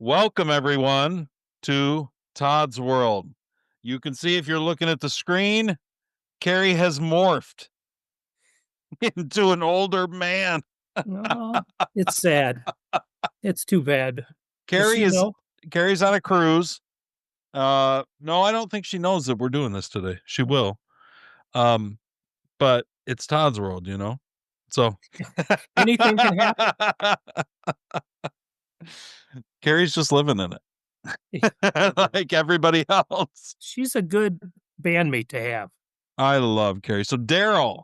Welcome, everyone, to Todd's World. You can see if you're looking at the screen, Carrie has morphed into an older man. No, it's sad. It's too bad. Does Carrie she is know? Carrie's on a cruise. No, I don't think she knows that we're doing this today. She will. Um, but it's Todd's World, you know. So Anything can happen. Carrie's just living in it, like everybody else. She's a good bandmate to have. I love Carrie. So Daryl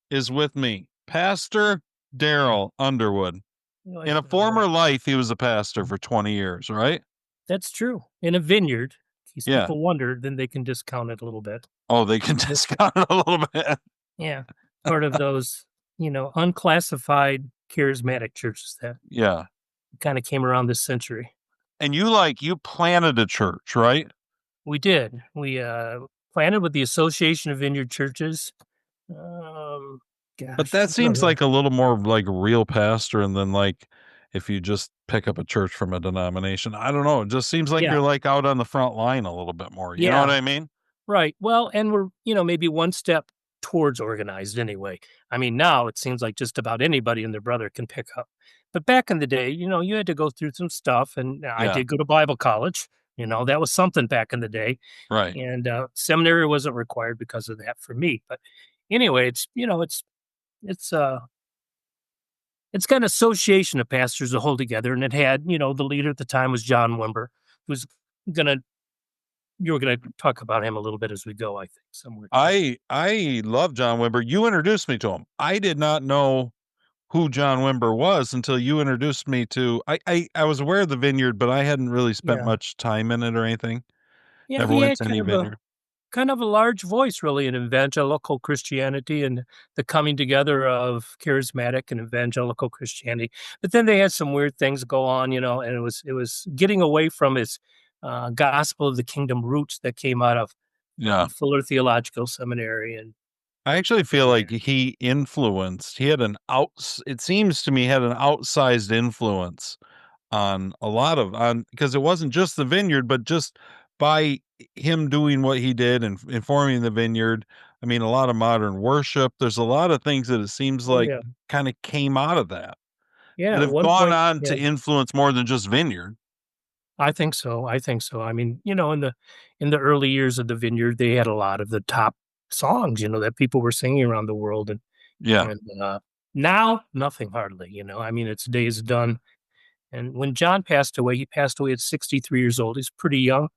is with me. Pastor Daryl Underwood. You know, In a former life, he was a pastor for 20 years, right? that's true. In a vineyard, in case Yeah. people wonder, then they can discount it a little bit. Oh, they can discount it a little bit. Yeah, part of those, unclassified charismatic churches that Yeah. kind of came around this century. And you planted a church, right? We did. We planted with the Association of Vineyard Churches. Um, But gosh, that seems like a little more like real pastor and then like if you just pick up a church from a denomination. I don't know. It just seems like yeah, you're like out on the front line a little bit more. You know what yeah. I mean? Right. Well, and we're, maybe one step towards organized anyway. I mean, now it seems like just about anybody and their brother can pick up. But back in the day, you had to go through some stuff. And I Yeah. did go to Bible college. That was something back in the day. Right. And seminary wasn't required because of that for me. But anyway, it's, uh, it's got an association of pastors to hold together. And it had, the leader at the time was John Wimber, who's going to you were gonna talk about him a little bit as we go, I think, somewhere too. I love John Wimber. You introduced me to him. I did not know who John Wimber was until you introduced me to I was aware of the vineyard, but I hadn't really spent Yeah. much time in it or anything. Yeah, Never he went had to any vineyard. kind of a large voice really in evangelical Christianity and the coming together of charismatic and evangelical Christianity. But then they had some weird things go on, and it was getting away from its gospel of the kingdom roots that came out of Yeah. Fuller Theological Seminary and I actually feel like he had an outs it seems to me had an outsized influence on a lot of on because it wasn't just the vineyard, but just by him doing what he did and informing the vineyard. I mean, a lot of modern worship. There's a lot of things that it seems oh like yeah. kind of came out of that Yeah, that at have one gone point, on yeah. to influence more than just vineyard. I think so. I think so. I mean, in the early years of the Vineyard, they had a lot of the top songs, that people were singing around the world, and Yeah. and now nothing hardly. I mean, its days done. And when John passed away, he passed away at 63 years old. He's pretty young,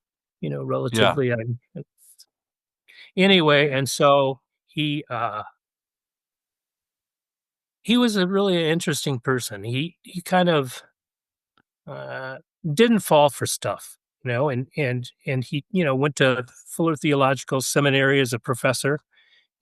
Yeah. relatively. Anyway, and so he was a really interesting person. He kind of uh, didn't fall for stuff, and he, went to Fuller Theological Seminary as a professor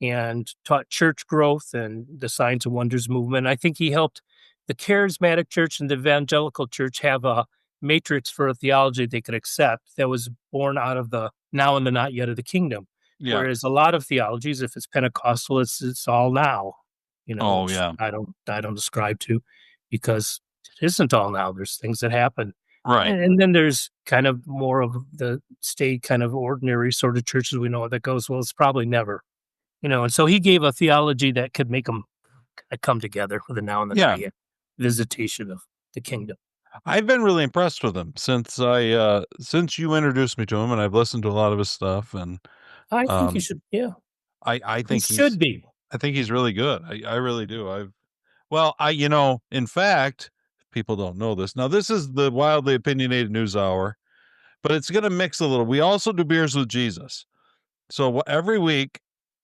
and taught church growth and the Signs and Wonders movement. I think he helped the charismatic church and the evangelical church have a matrix for a theology they could accept that was born out of the now and the not yet of the kingdom. Yeah. Whereas a lot of theologies, if it's Pentecostal, it's all now, Oh, which yeah. I don't ascribe to because it isn't all now. There's things that happen. Right. And then there's kind of more of the state kind of ordinary sort of churches we know that goes, well, it's probably never, and so he gave a theology that could make them come together with a now and the Yeah. not yet visitation of the kingdom. I've been really impressed with him since you introduced me to him, and I've listened to a lot of his stuff, and I think you um, should, yeah, I he think should be. I think he's really good. I really do. In fact, people don't know this. Now, this is the Wildly Opinionated News Hour, but it's going to mix a little. We also do Beers with Jesus. So every week,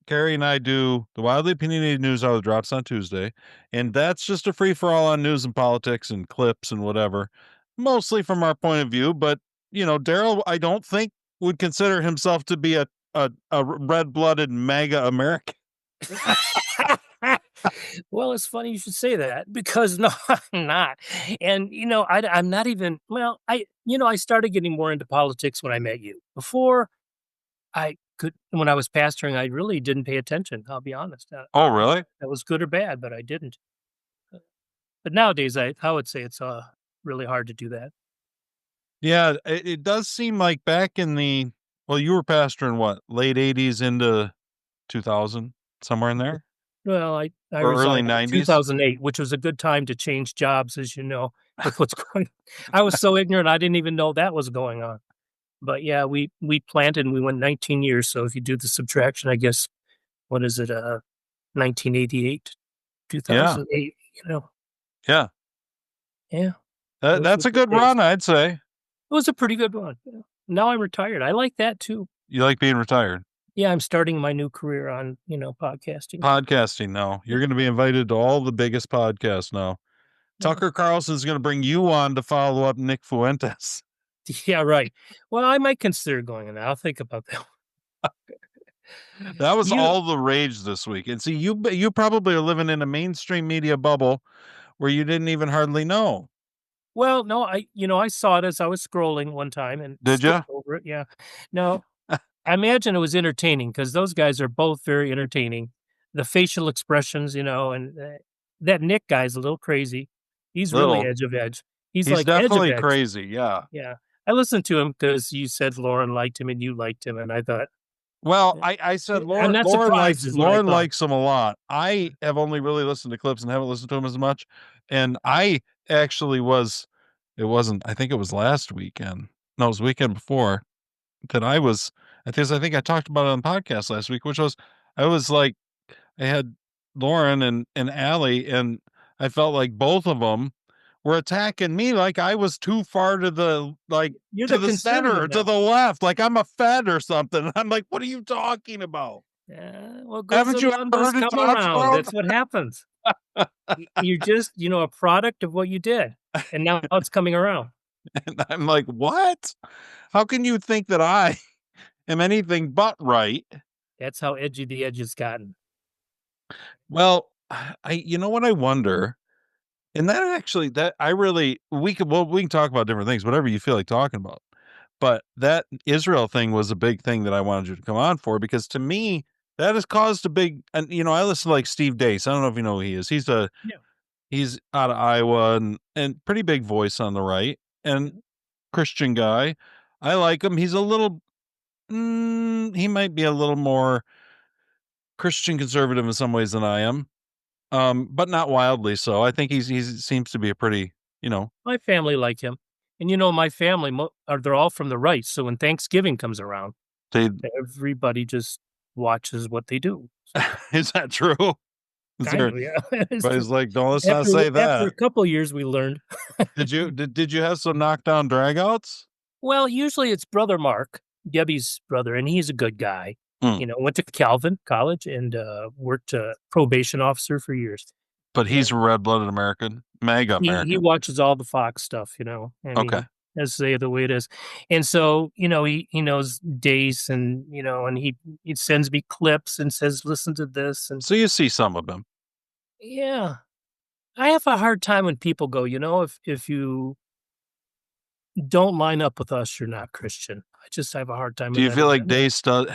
Carrie and I do the Wildly Opinionated News Hour that drops on Tuesday, and that's just a free for all on news and politics and clips and whatever, mostly from our point of view. But Daryl, I don't think would consider himself to be a red blooded MAGA American. Well, it's funny you should say that because no, I'm not. And, I'm not even, well, I started getting more into politics when I met you. Before when I was pastoring, I really didn't pay attention. I'll be honest. Oh, really? That was good or bad, but I didn't. But nowadays, I would say it's really hard to do that. Yeah, it does seem like back in the well, you were pastoring what, late 80s into 2000, somewhere in there? Well, I Or early resigned in 90s? 2008, which was a good time to change jobs, as you know, with what's going. I was so ignorant, I didn't even know that was going on. But yeah, we planted and we went 19 years. So if you do the subtraction, I guess what is it? 1988, Yeah, 2008. You know, yeah. yeah, That those were that's a good good days. run, I'd say. It was a pretty good one. Yeah. Now I'm retired. I like that too. You like being retired. Yeah, I'm starting my new career on podcasting. Podcasting now. You're gonna be invited to all the biggest podcasts now. Yeah, Tucker Carlson's gonna bring you on to follow up Nick Fuentes. yeah, right. Well, I might consider going in. I'll think about that. That was You all the rage this week. And see, you probably are living in a mainstream media bubble where you didn't even hardly know. Well, no, I saw it as I was scrolling one time and Did you? skipped over it. Yeah. No, I imagine it was entertaining because those guys are both very entertaining. The facial expressions, and that Nick guy's a little crazy. He's really Little. edge of edge. He's He's like edge of definitely edge. crazy. Yeah. Yeah. I listened to him because you said Lauren liked him and you liked him, and I thought, Well, eh, I said I'm not surprised, is what I Lauren thought. likes him a lot. I have only really listened to clips and haven't listened to him as much. And I actually was it wasn't I think it was last weekend. No, it was the weekend before that I think I talked about it on the podcast last week, which was I was like I had Lauren and Allie, and I felt like both of them were attacking me like I was too far to the You're to the the center, conservative to now. the left, like I'm a Fed or something. I'm like, "What are you talking about? What goes Haven't you around ever must heard of come Todd's around. World?" That's what happens. You're just, a product of what you did, and now it's coming around. And I'm like, "What? How can you think that I am anything but right?" That's how edgy the edge has gotten. Well, I you know what I wonder? And that actually that I really we can talk about different things, whatever you feel like talking about. But that Israel thing was a big thing that I wanted you to come on for because to me, that has caused a big and I listen to like Steve Dace. I don't know if you know who he is. Yeah. He's out of Iowa and pretty big voice on the right and Mhm. Christian guy. I like him. He's a little he might be a little more Christian conservative in some ways than I am. But not wildly so. I think he seems to be a pretty, you know, My family like him, and my family they're all from the right. So when Thanksgiving comes around, they everybody just watches what they do. So is that true? Is kind there of, yeah, it's true. everybody's like, "Don't let's not After say after a that." couple years, we learned. Did you have some knockdown dragouts? Well, usually it's brother Mark, Debbie's brother, and he's a good guy. Mm, Went to Calvin College and worked probation officer for years. but he's a And red-blooded American, MAGA he American. watches all the Fox stuff, I Okay. mean, let's say the way it is. And so, he knows Dace and he sends me clips and says, "Listen to this." And So you see some of them. yeah, I have a hard time when people go, if you don't line up with us, you're not Christian. I just have a hard time Do with you that. feel like Dace does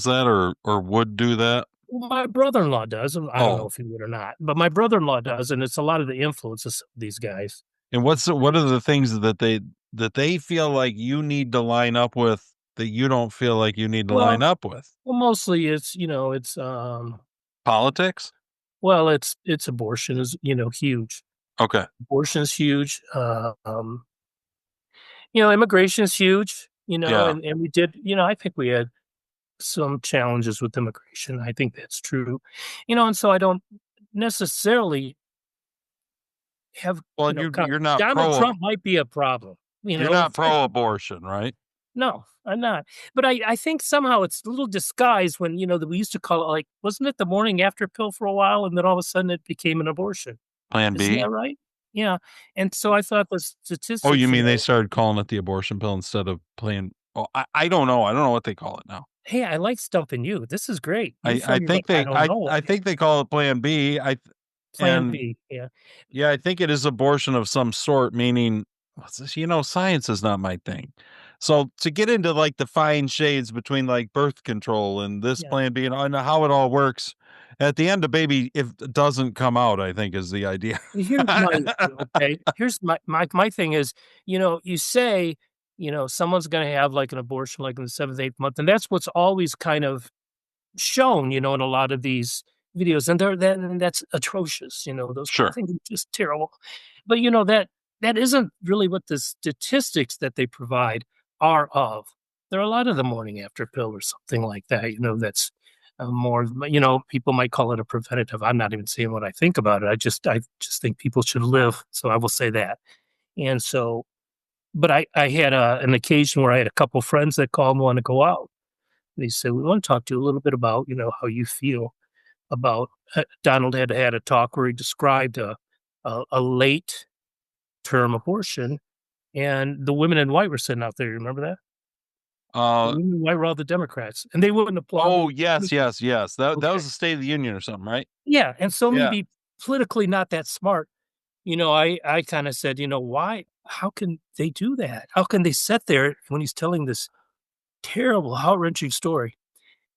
that or would do that? Well, my brother-in-law does, and I don't know Oh, if he would or not, but my brother-in-law does, and it's a lot of the influences of these guys. and what are the things that they feel like you need to line up with that you don't feel like you need to line Well up with? well, mostly Politics? it's abortion is, huge. Okay. Abortion is huge, immigration is huge, Yeah. and we did, I think we had some challenges with immigration, I think that's true, and so I don't necessarily have, Well, Donald Trump might be a problem, you're not pro-abortion, right? No, I'm not. But I think somehow it's a little disguised when, that we used to call it like, wasn't it the morning after pill for a while? And then all of a sudden it became an abortion. Plan Isn't that B? right? Yeah. And so I thought the Oh, you statistics, mean they started calling it the abortion pill instead of Plan oh, I don't know. I don't know what they call it now. hey, I like stumping you. This is great. You're from your, I don't know, I think they call it Plan B. plan And B. Yeah. yeah, I think it is abortion of some sort, meaning what's this? Science is not my thing. So to get into like the fine shades between like birth control and this Yeah. Plan B and how it all works, at the end, the baby if it doesn't come out, I think is the idea. Here's my issue, okay? Here's my thing is, you say someone's going to have like an abortion like in the seventh, eighth month. And that's what's always kind of shown, in a lot of these videos. And that's atrocious. Those Sure. things are just terrible. But that isn't really what the statistics that they provide are of. There are a lot of the morning after pill or something like that, that's more, people might call it a preventative. I'm not even saying what I think about it. I just think people should live. So I will say that. And so, but I had an occasion where I had a couple friends that called and want to go out. They said, we want to talk to you a little bit about, how you feel about Donald had a talk where he described a late term abortion, and the women in white were sitting out there. You remember that? The Uh, women in white were all the Democrats, and they wouldn't applaud oh, them. yes, yes, yes. That was Okay. the State of the Union or something, right? Yeah, and so Yeah. maybe politically not that smart. I kind of said, why? How can they do that? How can they sit there when he's telling this terrible, heart wrenching story,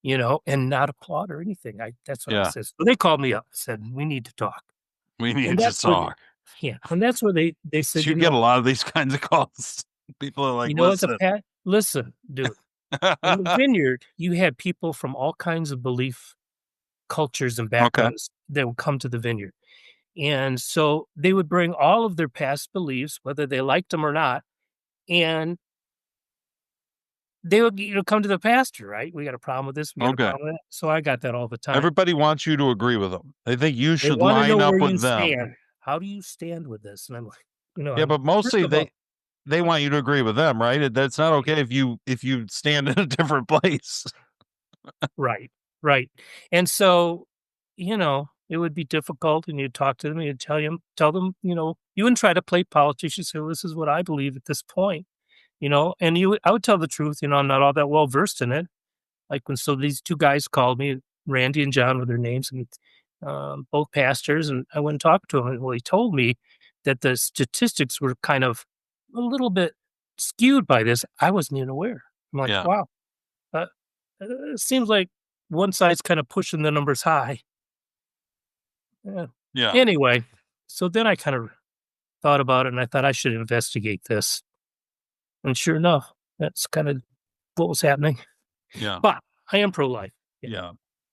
and not applaud or anything? That's what I Yeah. said. So they called me up and said, we need to talk. We And need to that's where, talk. yeah, and that's where they said, You get a lot of these kinds of calls. People are like, As a "Listen." pat, listen, dude, in the vineyard, you had people from all kinds of belief, cultures, and Okay. backgrounds that would come to the vineyard. And so they would bring all of their past beliefs, whether they liked them or not, and they would, come to the pastor, right? We got a problem with this. We got a Okay. problem with that. So I got that all the time. Everybody wants you to agree with them. They think you They should want to know line where up you with them. stand. How do you stand with this? And I'm like, Yeah, but first mostly of all, they want you to agree with them, right? That's not okay if you stand in a different place. right, right. And so, it would be difficult and you'd talk to them and you'd tell them, you wouldn't try to play politics. You say, well, this is what I believe at this point, and I would tell the truth, I'm not all that well versed in it. Like so these two guys called me, Randy and John were their names, and both pastors, and I went and talked to him. And well, he told me that the statistics were kind of a little bit skewed by this. I wasn't even aware. I'm like, Yeah. wow, it seems like one side's kind of pushing the numbers high. Yeah. Yeah. Anyway, so then I kind of thought about it, and I thought I should investigate this. And sure enough, that's kind of what was happening. Yeah. But I am pro-life. Yeah. Yeah.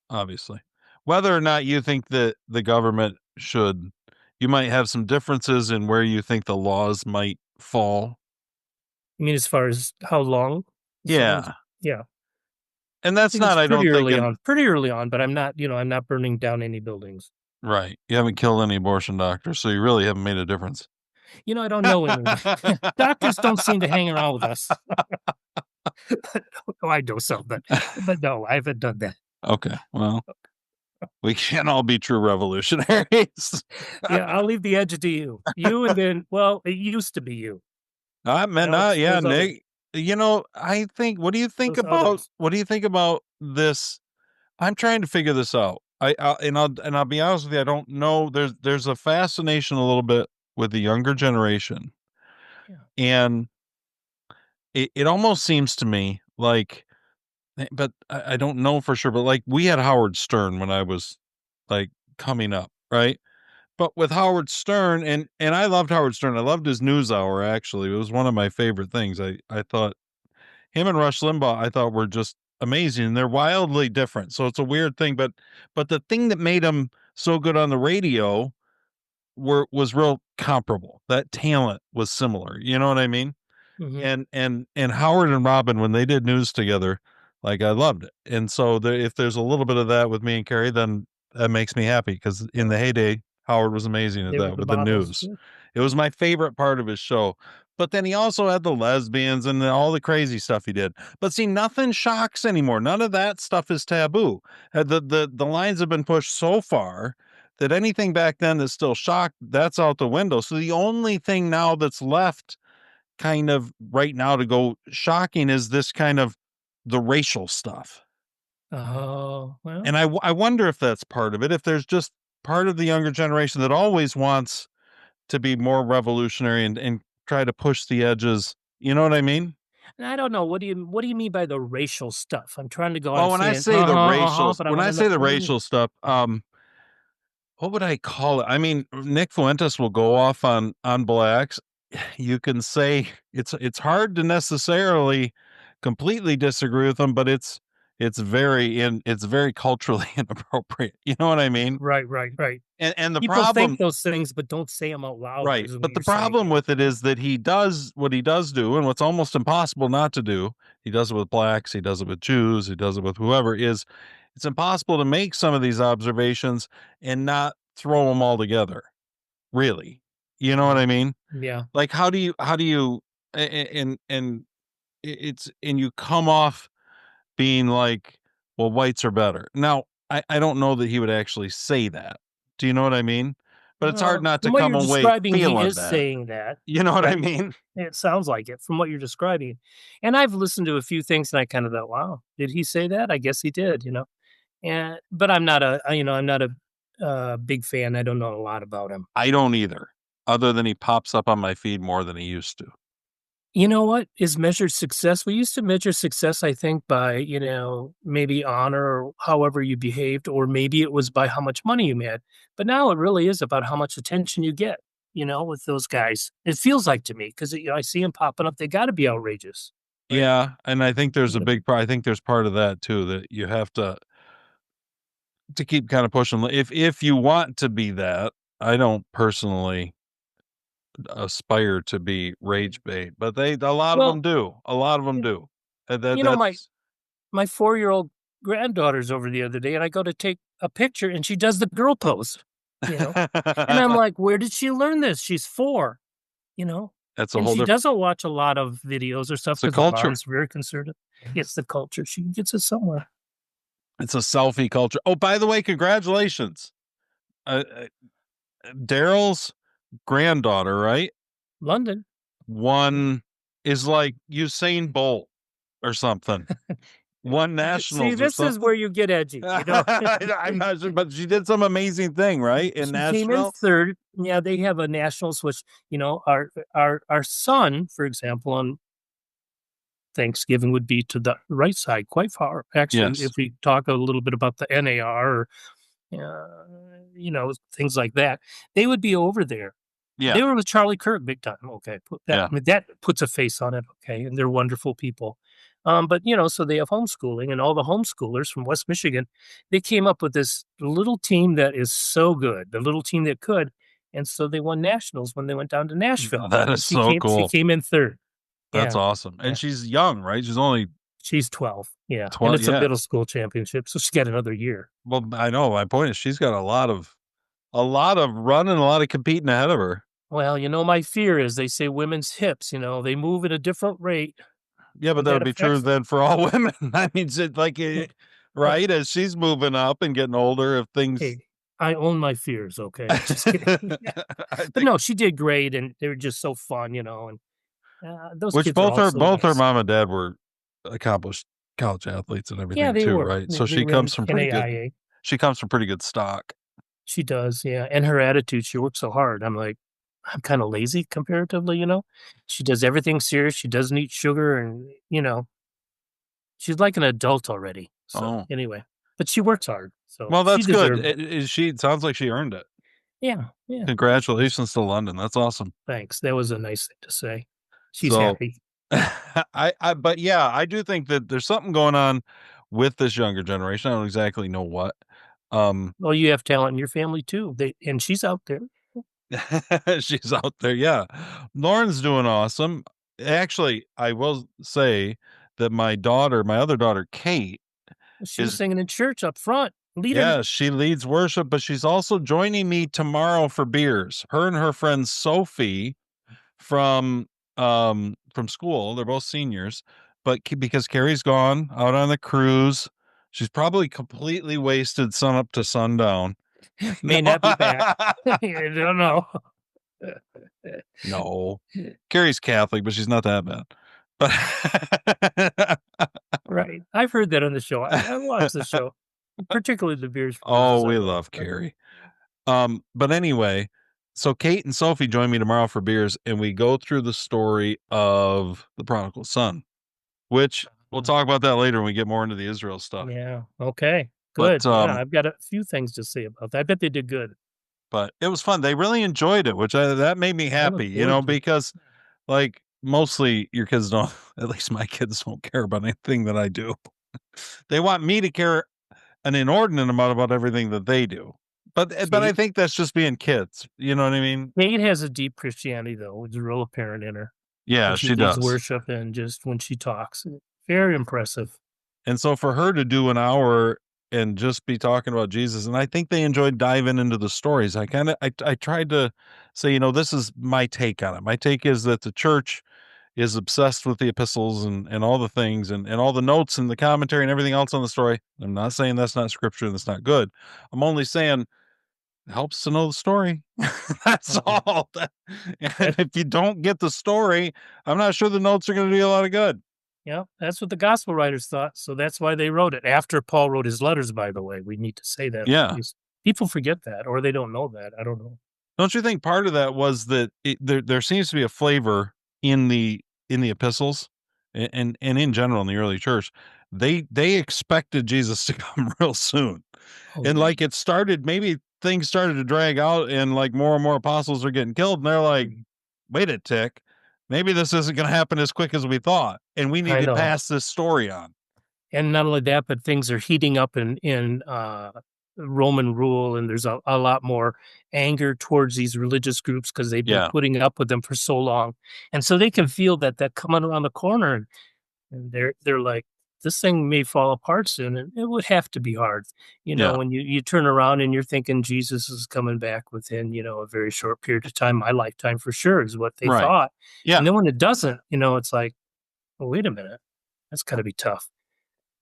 Obviously. Whether or not you think that the government should, you might have some differences in where you think the laws might fall. I mean, as far as how long someone's, Yeah. yeah, And I that's think it's not, I don't think, an pretty early on, but I'm not burning down any buildings. right. You haven't killed any abortion doctors, so you really haven't made a difference. I don't know anyone. Doctors don't seem to hang around with us. Oh, I know some, but no, I haven't done that. Okay. Well, we can't all be true revolutionaries. Yeah, I'll leave the edge to you. You and then, well, it used to be you. I meant Now not. it's Yeah, those others. Nick. I think. Those others. What do you think about this? I'm trying to figure this out. I'll be honest with you. I don't know. There's a fascination a little bit with the younger generation, Yeah. and it almost seems to me like, but I don't know for sure. But like we had Howard Stern when I was like coming up, right? But with Howard Stern, and I loved Howard Stern. I loved his news hour, actually. It was one of my favorite things. I thought him and Rush Limbaugh, I thought were just amazing. And they're wildly different. So it's a weird thing, but the thing that made them so good on the radio was real comparable. That talent was similar. You know what I mean? Hmm. And Howard and Robin, when they did news together, like I loved it. And so if there's a little bit of that with me and Carrie, then that makes me happy because in Yeah. the heyday, Howard was amazing at They were that the with the models. news. Yeah. It was my favorite part of his show. But then he also had the lesbians and all the crazy stuff he did. But see, nothing shocks anymore. None of that stuff is taboo. The lines have been pushed so far that anything back then that's still shocked, that's out the window. So the only thing now that's left kind of right now to go shocking is this kind of the racial stuff. Oh, well, And I wonder if that's part of it, if there's just part of the younger generation that always wants to be more revolutionary and try to push the edges. You know what I mean? and I don't know. What do you mean by the racial stuff? I'm trying to go on Well, when I saying, say the but I when want I to know say the what do you mean? racial stuff, what would I call it? I mean, Nick Fuentes will go off on blacks, you can say it's hard to necessarily completely disagree with them, but it's very culturally inappropriate. You know what I mean? Right, right, right. And the People think problem, those things, but don't say them out loud, right? is what But the you're saying, problem yeah. with it is that he does what he does do, and what's almost impossible not to do. He does it with blacks, he does it with Jews, he does it with whoever. Is it's impossible to make some of these observations and not throw them all together. Really, you know what Mm. I mean? Yeah. Like, how do you and it's and you come off being like, well, whites are better. Now, I don't know that he would actually say that. Do you know what I mean? But it's hard not to From what come you're away describing, he feeling is that. saying that, You know what I right? mean? It sounds like it from what you're describing. And I've listened to a few things and I kind of thought, wow, did he say that? I guess he did, you know. And but I'm not a big fan. I don't know a lot about him. I don't either. Other than he pops up on my feed more than he used to. You know what is measured success? We used to measure success, I think, by, maybe honor or however you behaved, or maybe it was by how much money you made. But now it really is about how much attention you get, with those guys. It feels like to me because I see them popping up. They got to be outrageous, right? Yeah, and I think there's a big I think there's part of that too, that you have to keep kind of pushing. If you want to be that, I don't personally aspire to be rage bait, but a lot of Well, them do. A lot of them y- do. And that you know, my that's my 4-year-old granddaughter's over the other day, and I go to take a picture, and she does the girl pose, you know, and I'm like, where did she learn this? She's 4. You know? That's a And whole she different doesn't watch a lot of videos or stuff it's a because her culture. mom's very conservative. It's the culture. She gets it somewhere. It's a selfie culture. Oh, by the way, congratulations. Daryl's granddaughter, right? London. One is like Usain Bolt or something. Won See, nationals or this is something. where you get edgy, I'm not sure, but she did some amazing thing, right? In She came in Nashville. 3rd. Yeah, they have a nationals, which, our son, for example, on Thanksgiving would be to the right side, quite far. Actually, Yes. if we talk a little bit about the NAR or, things like that, they would be over there. Yeah. They were with Charlie Kirk big time. Okay, put that Yeah. I mean, that puts a face on it, okay, and they're wonderful people. But, so they have homeschooling, and all the homeschoolers from West Michigan, they came up with this little team that is so good, the little team that could, and so they won nationals when they went down to Nashville, That and is so she cool. came in 3rd. That's Yeah, awesome. And yeah. she's young, right? She's only She's 12, yeah, and 12. it's a Yeah. middle school championship, so she got another year. Well, I know. My point is she's got a lot of running, a lot of competing ahead of her. Well, my fear is they say women's hips, they move at a different rate, Yeah, but and that that would be true affects then for all women. I mean, well, right? As she's moving up and getting older, if things, hey, I own my fears, okay? Just kidding. I But think, no, she did great, and they were just so fun, and, those which kids are all so both her nice. mom and dad were accomplished college athletes and Yeah, everything they too, were. right? So They were in NAIA. she comes from pretty good stock. She does, yeah, and her attitude, she works so hard. I'm like, I'm kinda lazy comparatively, She does everything serious, she doesn't eat sugar and, she's like an adult already. So, Oh, anyway, but she works hard, so well, she that's good. deserved it. It sounds like she earned it. Yeah, yeah. Congratulations to London. That's awesome. Thanks, that was a nice thing to say. She's So happy. but yeah, I do think that there's something going on with this younger generation. I don't exactly know what. Um, Well, you have talent in your family too, and she's out there. she's out there. Yeah. Lauren's doing awesome. Actually, I will say that my other daughter, Kate, She was is, singing in church up front, leading yeah, it. she leads worship, but she's also joining me tomorrow for beers. Her and her friend Sophie from from school. They're both seniors, but because Carrie's gone out on the cruise, she's probably completely wasted sun up to sundown. No, May not be back. I don't know. no, Carrie's Catholic, but she's not that bad. But Right. I've heard that on the show. I watch the show, particularly the Beers for oh, Business. I we love. love Carrie. But anyway, so Kate and Sophie join me tomorrow for beers, and we go through the story of the prodigal son, which we'll talk about that later when we get more into the Israel stuff. Yeah. Okay. But Good. Yeah. I've got a few things to say about that. I bet they did good. But it was fun. They really enjoyed it, which that made me I happy, look forward to it. because like mostly your kids don't, at least my kids don't care about anything that I do. They want me to care an inordinate amount about everything that they do. But I Kate, think that's just being kids. You know what I mean? Kate has a deep Christianity, though. It's real apparent in her Yeah, when she she leads does. worship and just when she talks. Very impressive. And so for her to do an hour and just be talking about Jesus, and I think they enjoyed diving into the stories. I tried to say, this is my take on it. My take is that the church is obsessed with the epistles and all the things and all the notes and the commentary and everything else on the story. I'm not saying that's not scripture and that's not good. I'm only saying it helps to know the story. That's Mhm. all. And That, if you don't get the story, I'm not sure the notes are going to do a lot of good. yeah, that's what the gospel writers thought. So that's why they wrote it after Paul wrote his letters, by the way. We need to say that Yeah. because people forget that or they don't know that. I don't know. Don't you think part of that was that there seems to be a flavor in the epistles and in general in the early church. They expected Jesus to come real soon. Oh, And yeah. like it started, maybe things started to drag out and like more and more apostles are getting killed. And they're like, Mhm. wait a tick. Maybe this isn't going to happen as quick as we thought. And we need I to know. pass this story on. And not only that, but things are heating up in Roman rule, and there's a lot more anger towards these religious groups because they've been Yeah. putting up with them for so long, and so they can feel that coming around the corner, and they're like, this thing may fall apart soon, and it would have to be hard, Yeah. when you turn around and you're thinking Jesus is coming back within a very short period of time, my lifetime for sure is what they Right. thought, Yeah. and then when it doesn't, it's like, well, wait a minute, that's got to be tough.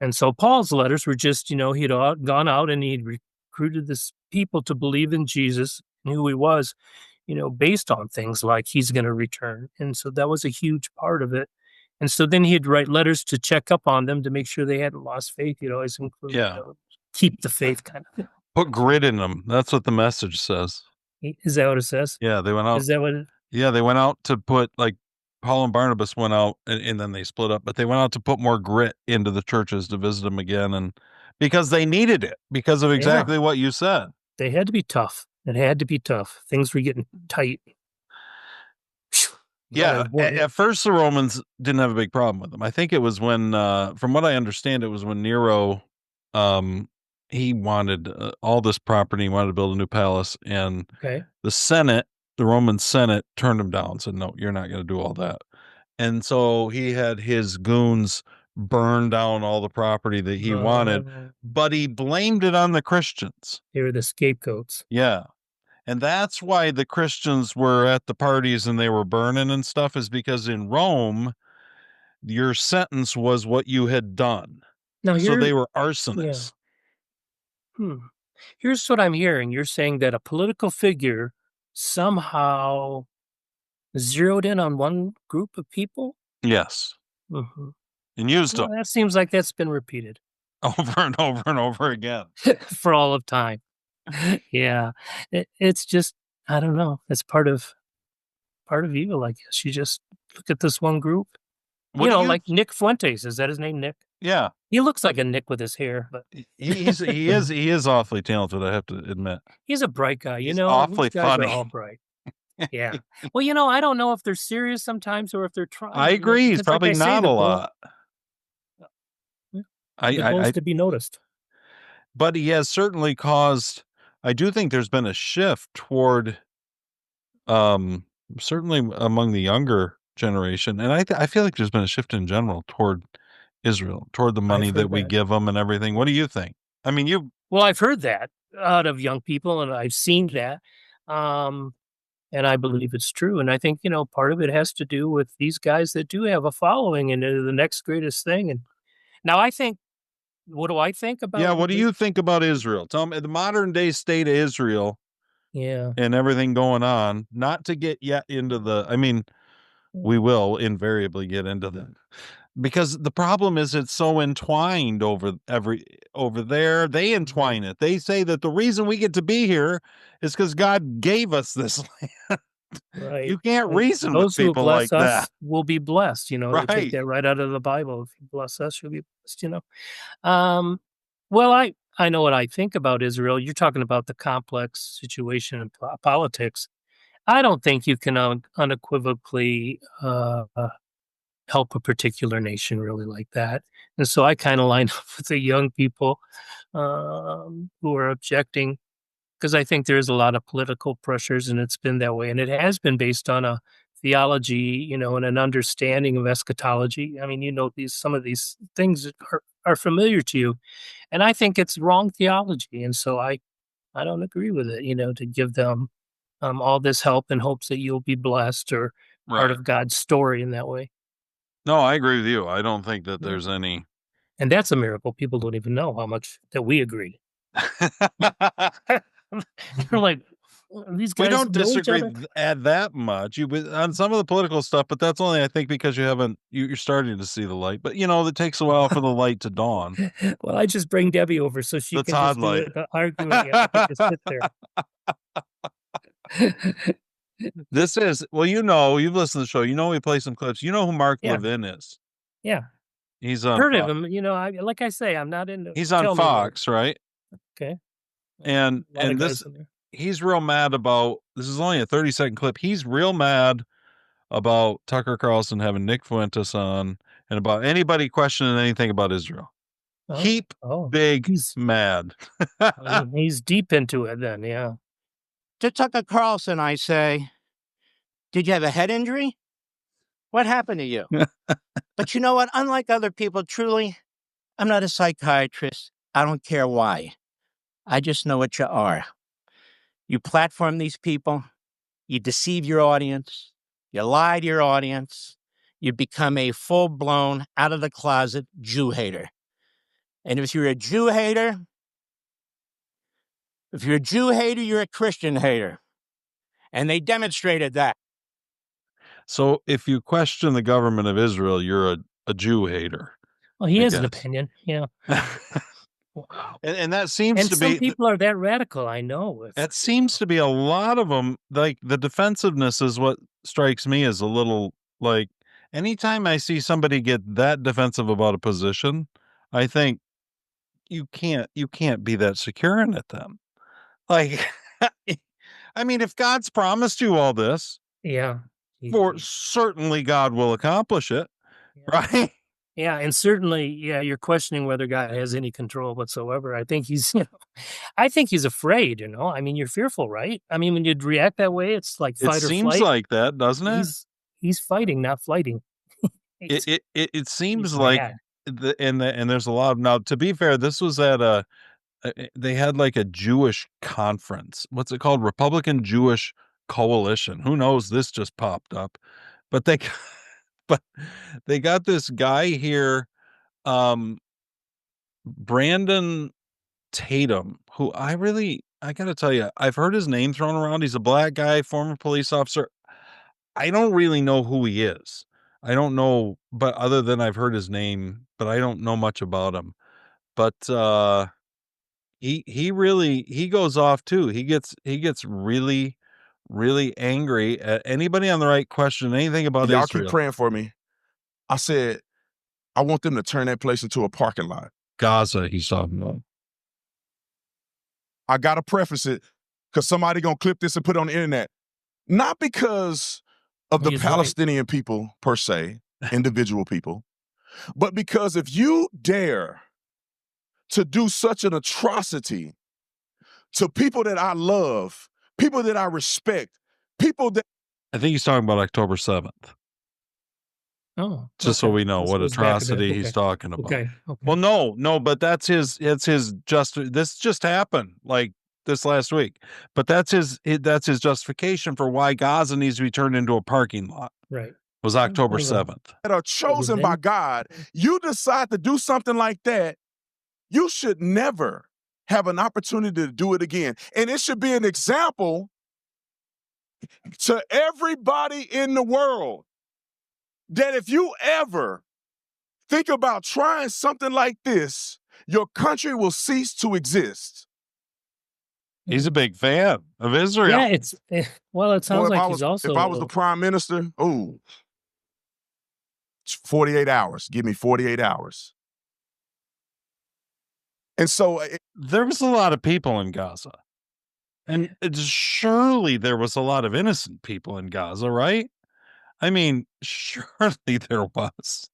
And so Paul's letters were just, he'd gone out and he'd recruited this people to believe in Jesus and who he was, based on things like he's going to return. And so that was a huge part of it. And so then he'd write letters to check up on them to make sure they hadn't lost faith. He'd always include, Yeah. keep the faith kind of thing. Put grit in them. That's what the message says. Is that what it says? Yeah. They went out. Is that what it? Yeah, they went out to put like Paul and Barnabas went out and then they split up, but they went out to put more grit into the churches to visit them again and because they needed it because of Yeah, exactly what you said. they had to be tough. It had to be tough. Things were getting tight. Yeah, Boy, at first the Romans didn't have a big problem with them. I think it was when from what I understand it was when Nero um he wanted all this property, he wanted to build a new palace and okay. the Senate, the Roman Senate turned him down, said no, you're not going to do all that. And so he had his goons burn down all the property that he wanted, Uh, but he blamed it on the Christians. they were the scapegoats. Yeah. And that's why the Christians were at the parties and they were burning and stuff, is because in Rome, your sentence was what you had done. Now So here, they were yeah. arsonists. Hmm. Here's what I'm hearing. You're saying that a political figure somehow zeroed in on one group of people? Yes. Mhm. And used Well, them that seems like that's been repeated over and over and over again. for all of time. Yeah. It's just, I don't know. It's part of evil, I guess. You just look at this one group. What do you Like Nick Fuentes. Is that his name, Nick? Yeah. He looks like a Nick with his hair, but He is awfully talented, I have to admit. he's a bright guy, He's and these awfully guys are funny. all bright. Yeah. Well, I don't know if they're serious sometimes or if they're I trying, agree. He's because like probably I say, not a lot. yeah, I, the I, goal is I, to be noticed. but he has certainly caused. I do think there's been a shift toward, um, certainly among the younger generation, and I feel like there's been a shift in general toward Israel, toward the I've money that heard we that. give them and everything. What do you think? I mean, Well, I've heard that out of young people, and I've seen that, um, and I believe it's true. And I think part of it has to do with these guys that do have a following, and they're the next greatest thing. And now I think, what do I think yeah. about What do you think about Israel? Tell me the modern day state of Israel Yeah, and everything going on. Not to get yet into the. I mean, we will invariably get into the because the problem is it's so entwined over there. They entwine it. They say that the reason we get to be here is because God gave us this land. right. You can't And reason with those who people bless like that. us will be blessed. They take Right. that right out of the Bible. If you bless us, you'll be blessed. Um, well, I know what I think about Israel. You're talking about the complex situation in politics. I don't think you can unequivocally help a particular nation really like that. And so I kind of line up with the young people who are objecting because I think there's a lot of political pressures, and it's been that way, and it has been based on a theology, and an understanding of eschatology. I mean, some of these things are familiar to you, and I think it's wrong theology, and so I don't agree with it. To give them all this help in hopes that you'll be blessed or part Right. of God's story in that way. No, I agree with you. I don't think that Yeah. there's any. And that's a miracle. People don't even know how much that we agree. They're like, these We guys don't know each disagree other. at that much. On some of the political stuff, but that's only I think because you're starting to see the light. But it takes a while for the light to dawn. Well, I just bring Debbie over so she The can Todd just do light. it, the arguing, and I can just sit there. This is well, you've listened to the show. We play some clips. You know who Mark Yeah, Levin is? yeah. He's on Heard of Fox. him. I like I say, I'm not into. He's on Tell me more. Fox, right? Okay. And A lot of this guys in there. he's real mad about this is only a 30-second clip. He's real mad about Tucker Carlson having Nick Fuentes on and about anybody questioning anything about Israel. Oh, Heap oh, big he's mad. he's deep into it. Then, yeah. To Tucker Carlson, I say, did you have a head injury? What happened to you? But you know what? Unlike other people, truly, I'm not a psychiatrist. I don't care why. I just know what you are. You platform these people, you deceive your audience, you lie to your audience, you become a full-blown, out-of-the-closet Jew hater. And if you're a Jew hater, you're a Christian hater. And they demonstrated that. So if you question the government of Israel, you're a Jew hater, Well, he I has an guess. opinion. Yeah. And that seems And to some be people are that radical. I know. that seems to be a lot of them. Like the defensiveness is what strikes me as a little like anytime I see somebody get that defensive about a position, I think you can't be that secure in it then. Like I mean, if God's promised you all this, Yeah. for certainly God will accomplish it, Yeah. right? Yeah, and certainly, yeah, you're questioning whether God has any control whatsoever. I think I think he's afraid. I mean, you're fearful, right? I mean, when you'd react that way, it's like It fight or seems flight. like that, doesn't it? He's fighting, not flighting. It He's it it, it seems he's like mad. and there's a lot of now to be fair, this was at they had like a Jewish conference. What's it called? Republican Jewish Coalition. Who knows? This just popped up. But but they got this guy here, um, Brandon Tatum, who I gotta tell you, I've heard his name thrown around. He's a black guy, former police officer. I don't really know who he is. I don't know, but other than I've heard his name, but I don't know much about him. But he goes off too. He gets really, really angry at anybody on the right question anything about Y'all keep Israel. praying for me. I said, I want them to turn that place into a parking lot. Gaza, he's talking about. I got to preface it because somebody going to clip this and put it on the internet. Not because of the He's right. Palestinian people per se, individual people, but because if you dare to do such an atrocity to people that I love, people that I respect, people that I think he's talking about October 7th. Oh, Just so we know This what goes back a bit. atrocity he's Okay. talking about. Okay. Well, no, but this just happened like this last week. But that's his justification for why Gaza needs to be turned into a parking lot. Right. Was October There you go. 7th. are chosen by God, you decide to do something like that, you should never have an opportunity to do it again. And it should be an example to everybody in the world that if you ever think about trying something like this, your country will cease to exist. He's a big fan of Israel. Yeah, well, it sounds like he's also if I was the prime minister, 48 hours. Give me 48 hours. And so there was a lot of people in Gaza. And surely there was a lot of innocent people in Gaza, right? I mean, surely there was.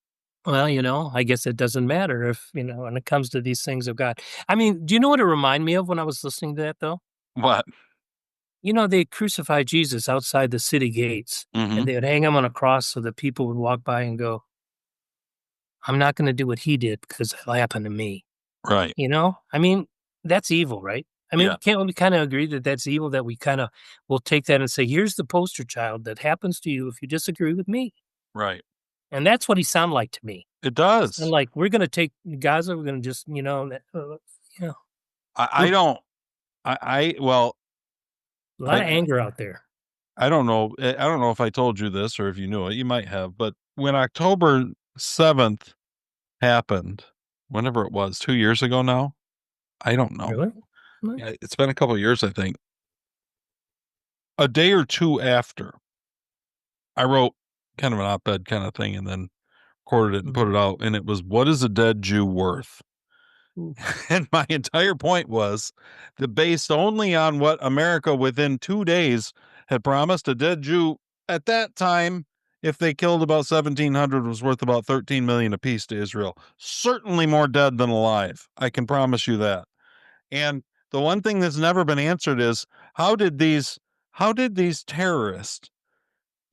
Well, I guess it doesn't matter if, when it comes to these things of God. I mean, do you know what it reminded me of when I was listening to that, though? What? They crucified Jesus outside the city gates, and Mhm. they would hang him on a cross so that people would walk by and go, I'm not going to do what he did because it'll happen to me. Right. I mean, that's evil, right? I mean, Yeah. can't we kind of agree that that's evil, that we kind of will take that and say, here's the poster child that happens to you if you disagree with me? Right. And that's what he sounded like to me. It It does. sounded like, we're going to take Gaza, we're going to just, I don't well, a lot of anger out there. I don't know if I told you this or if you knew it. You might have, but when October 7th happened, whenever it was, 2 years ago now? I don't know. Really? Yeah, it's been a couple of years, I think. A day or two after, I wrote kind of an op-ed kind of thing and then recorded it and put it out, and it was, "What is a dead Jew worth?" Ooh. And my entire point was that based only on what America within 2 days had promised, a dead Jew at that time, if they killed about 1,700, was worth about 13 million apiece to Israel. Certainly more dead than alive. I can promise you that. And the one thing that's never been answered is how did these terrorists,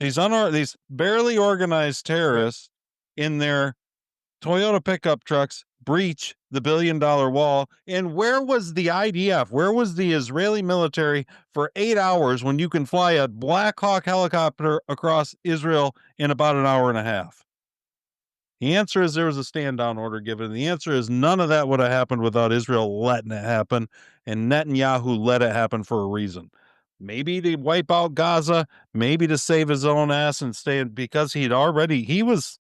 these barely organized terrorists in their Toyota pickup trucks breach the billion-dollar wall? And where was the IDF? Where was the Israeli military for 8 hours when you can fly a Black Hawk helicopter across Israel in about an hour and a half? The answer is there was a stand-down order given. The answer is none of that would have happened without Israel letting it happen, and Netanyahu let it happen for a reason. Maybe to wipe out Gaza, maybe to save his own ass and stay, because he was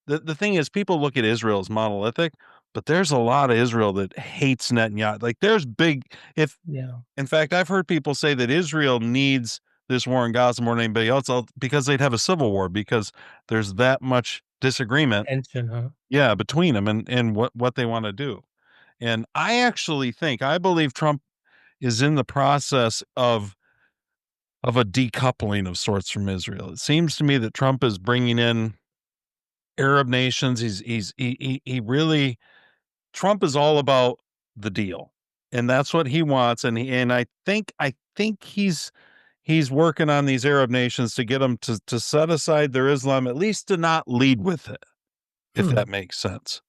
the thing is, people look at Israel as monolithic, but there's a lot of Israel that hates Netanyahu. Like, there's big if Yeah. in fact, I've heard people say that Israel needs this war in Gaza more than anybody else, because they'd have a civil war because there's that much disagreement, Tension, huh? yeah, between them and what they want to do. And I believe Trump is in the process of a decoupling of sorts from Israel. It seems to me that Trump is bringing in Arab nations. He really, Trump is all about the deal, and that's what he wants. And I think he's working on these Arab nations to get them to set aside their Islam, at least to not lead with it, if that makes sense.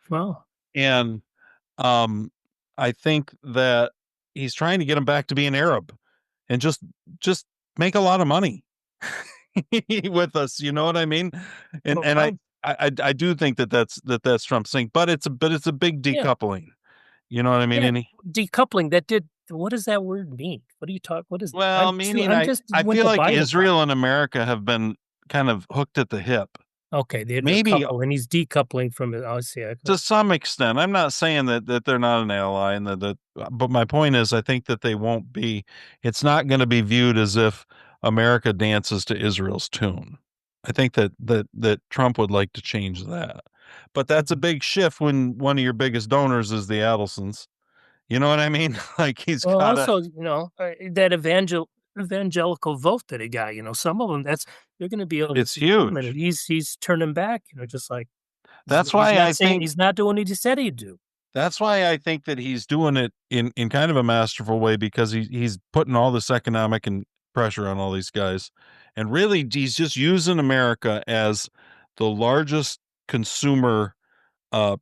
Well, And I think that he's trying to get them back to being Arab and just make a lot of money with us. You know what I mean? And well, and I do think that that's Trump's thing, but it's a big yeah, decoupling. You know what I mean? yeah. Decoupling. What does that word mean? What is? Well, meaning I'm just I went feel to like Bible college. Israel and America have been kind of hooked at the hip. Okay, they're a Maybe couple, and he's decoupling from it. I see. to some extent. I'm not saying that they're not an ally, and but my point is, I think that they won't be. It's not going to be viewed as if America dances to Israel's tune. I think that Trump would like to change that, but that's a big shift when one of your biggest donors is the Adelsons. You know what I mean? Like, he's Well, got to. also, that evangelical vote that he got. Some of them, they're going to be able to It's see. Wait a minute, huge. he's turning back. Just like That's he's why not I saying, think he's not doing what he said he'd do. That's why I think that he's doing it in kind of a masterful way, because he's putting all this economic and pressure on all these guys. And really, he's just using America as the largest consumer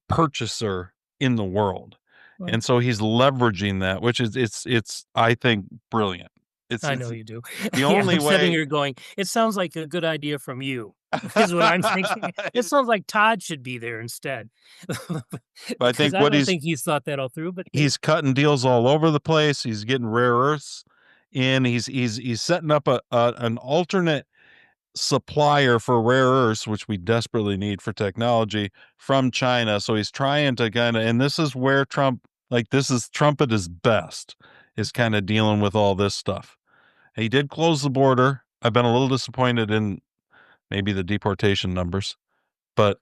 purchaser in the world. Well, And so he's leveraging that, which is it's I think brilliant. I It's know you do. the Yeah, only I'm sitting way. here going, it sounds like a good idea from you, is what I'm thinking. It sounds like Todd should be there instead. I Because think I don't think he's thought that all through, but he's cutting deals all over the place. He's getting rare earths in. He's setting up an alternate supplier for rare earths, which we desperately need for technology, from China. So he's trying to kind of, and this is where this is Trump at his best, is kind of dealing with all this stuff. He did close the border. I've been a little disappointed in maybe the deportation numbers, but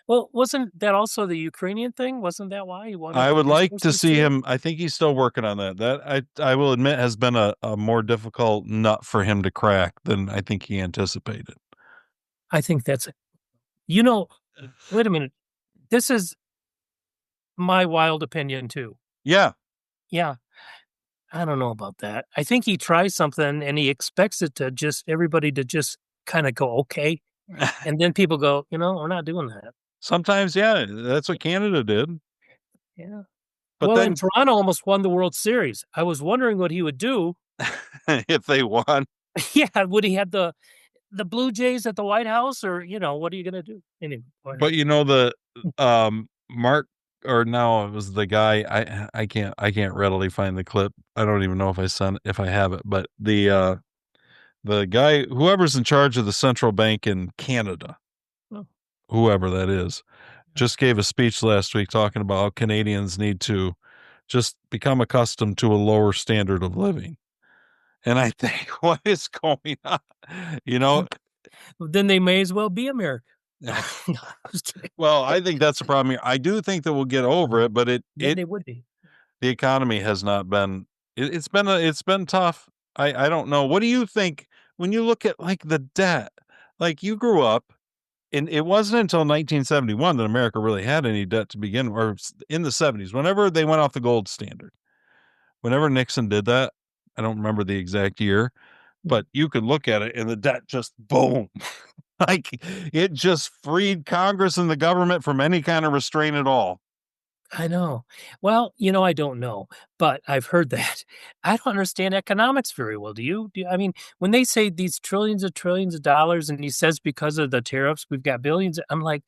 Well, wasn't that also the Ukrainian thing? Wasn't that why he wanted I would like to resources see too? him. I think he's still working on that. That I will admit has been a more difficult nut for him to crack than I think he anticipated. I think that's you know, wait a minute. This is my wild opinion too. Yeah. Yeah, I don't know about that. I think he tries something and he expects it to just everybody to just kinda go, "Okay," and then people go, "We're not doing that." Sometimes, yeah, that's what Canada did. Yeah. But Well, and then Toronto almost won the World Series. I was wondering what he would do. if they won. Yeah, would he have the Blue Jays at the White House or, what are you gonna do? Anyway, go ahead. But the Mark or no, it was the guy I can't readily find the clip. I don't even know if I have it, but the guy whoever's in charge of the central bank in Canada, Oh, whoever that is, just gave a speech last week talking about how Canadians need to just become accustomed to a lower standard of living. And I think what is going on? You know, well, then they may as well be America. No, no, I was kidding. well, I think that's the problem here. I do think that we'll get over it, but Yeah, they would be. the economy has not been it's been tough. I don't know. What do you think when you look at like the debt? Like you grew up and it wasn't until 1971 that America really had any debt to begin or in the 70s whenever they went off the gold standard. Whenever Nixon did that, I don't remember the exact year, Mm. but you could look at it and the debt just boom. Like it just freed Congress and the government from any kind of restraint at all. I know. Well, I don't know, but I've heard that. I don't understand economics very well. Do you? I mean, when they say these trillions of dollars, and he says because of the tariffs, we've got billions, I'm like,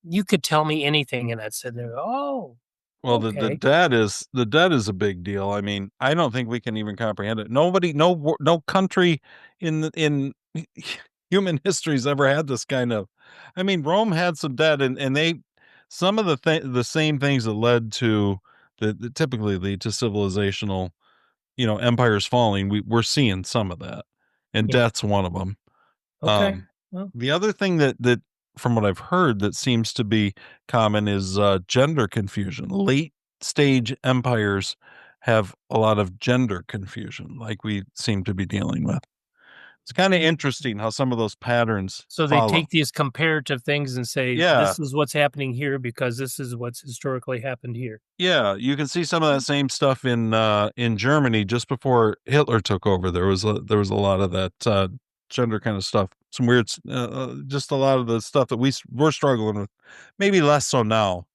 you could tell me anything, and I'd say, there, oh, Well, okay. the debt is a big deal. I mean, I don't think we can even comprehend it. Nobody, no country in human history's ever had this kind of. I mean, Rome had some debt, and they some of the same things that led to that typically lead to civilizational, empires falling. We're seeing some of that, and Yeah. debt's one of them. Okay. Well, The other thing that from what I've heard that seems to be common is, gender confusion. Late stage empires have a lot of gender confusion, like we seem to be dealing with. It's kinda mm. interesting how some of those patterns So they follow. take these comparative things and say, Yeah, this is what's happening here because this is what's historically happened here. yeah, you can see some of that same stuff in Germany just before Hitler took over. There was a lot of that, gender kinda stuff. Some weird just a lot of the stuff that we're struggling with. Maybe less so now.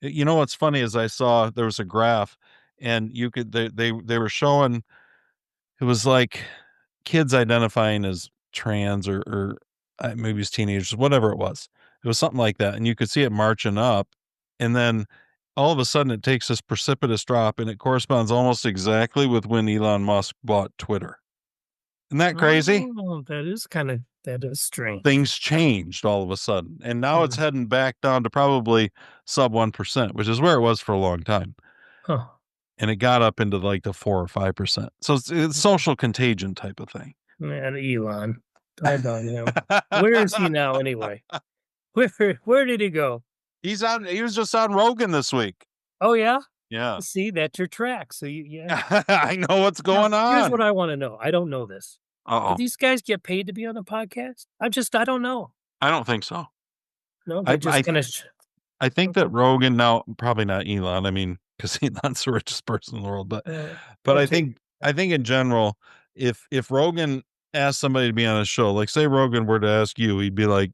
You know what's funny is I saw there was a graph and you could they were showing it was like kids identifying as trans or maybe it's teenagers, whatever it was. It was something like that, and you could see it marching up, and then all of a sudden it takes this precipitous drop, and it corresponds almost exactly with when Elon Musk bought Twitter. Isn't that crazy? Oh, that is strange. Things changed all of a sudden, and now it's Mm. heading back down to probably sub 1%, which is where it was for a long time. Huh. And it got up into like the 4 or 5%. So it's social contagion type of thing. Man, Elon. Doggone him. Where is he now anyway? Where did he go? He was just on Rogan this week. Oh, yeah? Yeah. See, that's your track. So yeah. I know what's Now, going here's on. what I wanna know. I don't know this. Do Uh-oh. these guys get paid to be on a podcast? I don't know. I don't think so. No, I they just I kinda I think that okay. Rogan now probably not Elon, I mean, because Elon's the richest person in the world, but I Okay. think in general, if Rogan asked somebody to be on a show, like say Rogan were to ask you, he'd be like,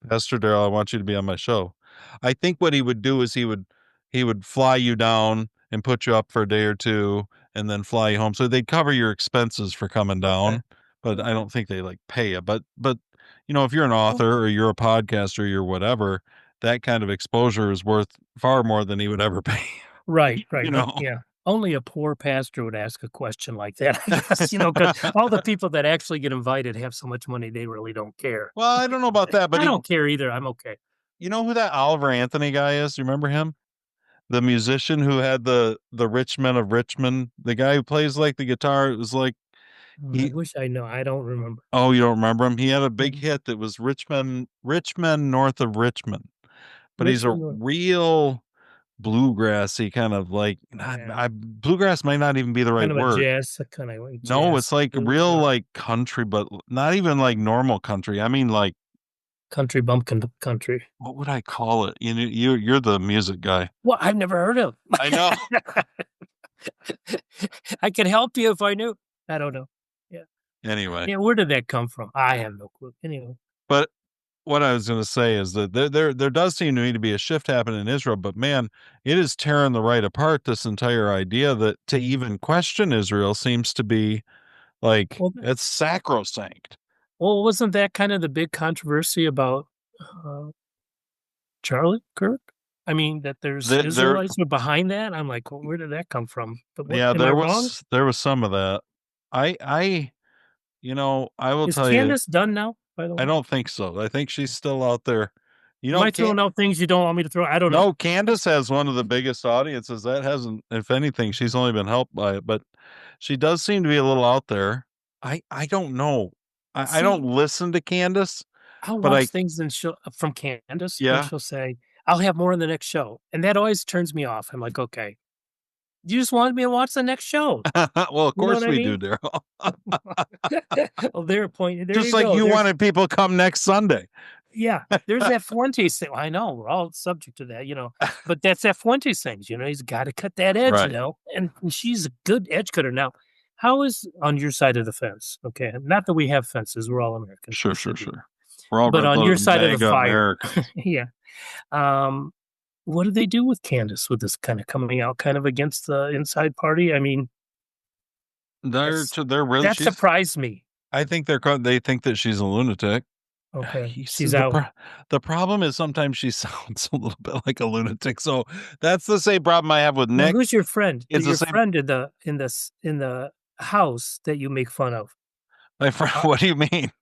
"Pastor Daryl, I want you to be on my show." I think what he would do is he would fly you down and put you up for a day or 2 and then fly you home. So they'd cover your expenses for coming Okay. down, but I Okay. don't think they, like, pay you. But, if you're an Well, author or you're a podcaster or you're whatever, that kind of exposure is worth far more than he would ever pay, right, you but know? yeah. Only a poor pastor would ask a question like that, I guess, because all the people that actually get invited have so much money, they really don't care. Well, I don't know about that, but I don't care either, I'm okay. you know who that Oliver Anthony guy is? You remember him? The musician who had the Rich Men of Richmond, the guy who plays, like, the guitar, it was like I he wish I know, I don't remember. oh, you don't remember him? He had a big Mm. hit that was Rich Men North of Richmond, but he's a Richmond, real bluegrassy kind of like Yeah. bluegrass might not even be the right kind of a word. jazz, kind of like No, jazz it's like blues real or like country, but not even like normal country. I mean, like, country bumpkin country. what would I call it? You know, you're the music guy. Well, I've never heard of. I know. I could help you if I knew. I don't know. Yeah. Anyway, Yeah, where did that come from? I have no clue. Anyway. but what I was going to say is that there does seem to me to be a shift happening in Israel, but man, it is tearing the right apart. This entire idea that to even question Israel seems to be like Well, it's sacrosanct. Well, wasn't that kind of the big controversy about Charlie Kirk? I mean, that there's There, Israelites were behind that. I'm like, well, where did that come from? But what, yeah, am I wrong? there was some of that. I I will Is tell you, Candace done now? By the way, I don't think so. I think she's still out there. You am know, I throwing out things you don't want me to throw? I don't know. no, Candace has one of the biggest audiences. That hasn't, if anything, she's only been helped by it, but she does seem to be a little out there. I don't know. I don't See, listen to Candace, I'll but watch things and from Candace, and yeah. she'll say, "I'll have more in the next show," and that always turns me off. I'm like, okay, you just wanted me to watch the next show. Well, of You know course what I we mean? do, Daryl. Well, there Just you like go. you There's wanted people to come next Sunday. Yeah, there's that Fuentes thing. I know we're all subject to that, but that's that Fuentes things. He's got to cut that edge, Right. and she's a good edge cutter. Now, how is on your side of the fence? Okay, not that we have fences. We're all Americans. Sure, we sure, should be. sure. We're all But on your side of the MAGA fire, Americans. yeah. What do they do with Candace with this kind of coming out kind of against the inside party? I mean, They're really that surprised me. I think they think that she's a lunatic. Okay, she's out. The problem is sometimes she sounds a little bit like a lunatic. So that's the same problem I have with Now, Nick. who's your friend? It's Your the same. friend in the house that you make fun of. My friend, what do you mean?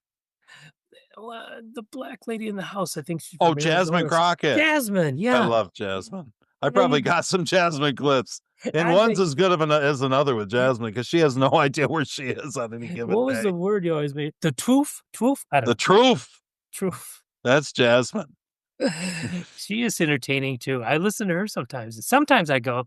The black lady in the house. I think she's Oh, from Jasmine Arizona. Crockett. Jasmine, yeah. I love Jasmine. I Yeah, probably you- got some Jasmine clips. And I one's bet- as good of as another with Jasmine because she has no idea where she is on any given What was day. the word you always made? The truth? I don't The know. truth. Truth. That's Jasmine. She is entertaining too. I listen to her sometimes. And sometimes I go,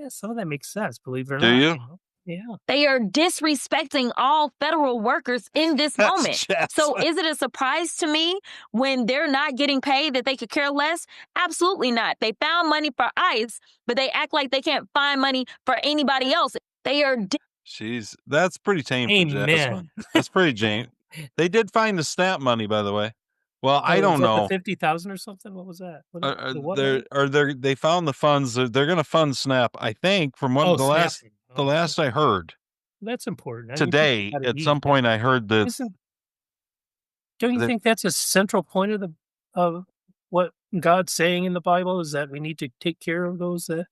some of that makes sense, believe it or Do not. you? Yeah. They are disrespecting all federal workers in this That's moment. So Jasmine. is it a surprise to me when they're not getting paid that they could care less? Absolutely not. They found money for ICE, but they act like they can't find money for anybody else. They are That's pretty tame for Jasmine. Amen. That's pretty tame. They did find the SNAP money, by the way. Well, I don't was that know. the 50,000 or something? What was that? They found the funds. They're going to fund SNAP. I think from what the last I heard That's important. today. At some point, I heard that. Don't you think that's a central point of what God's saying in the Bible is that we need to take care of those that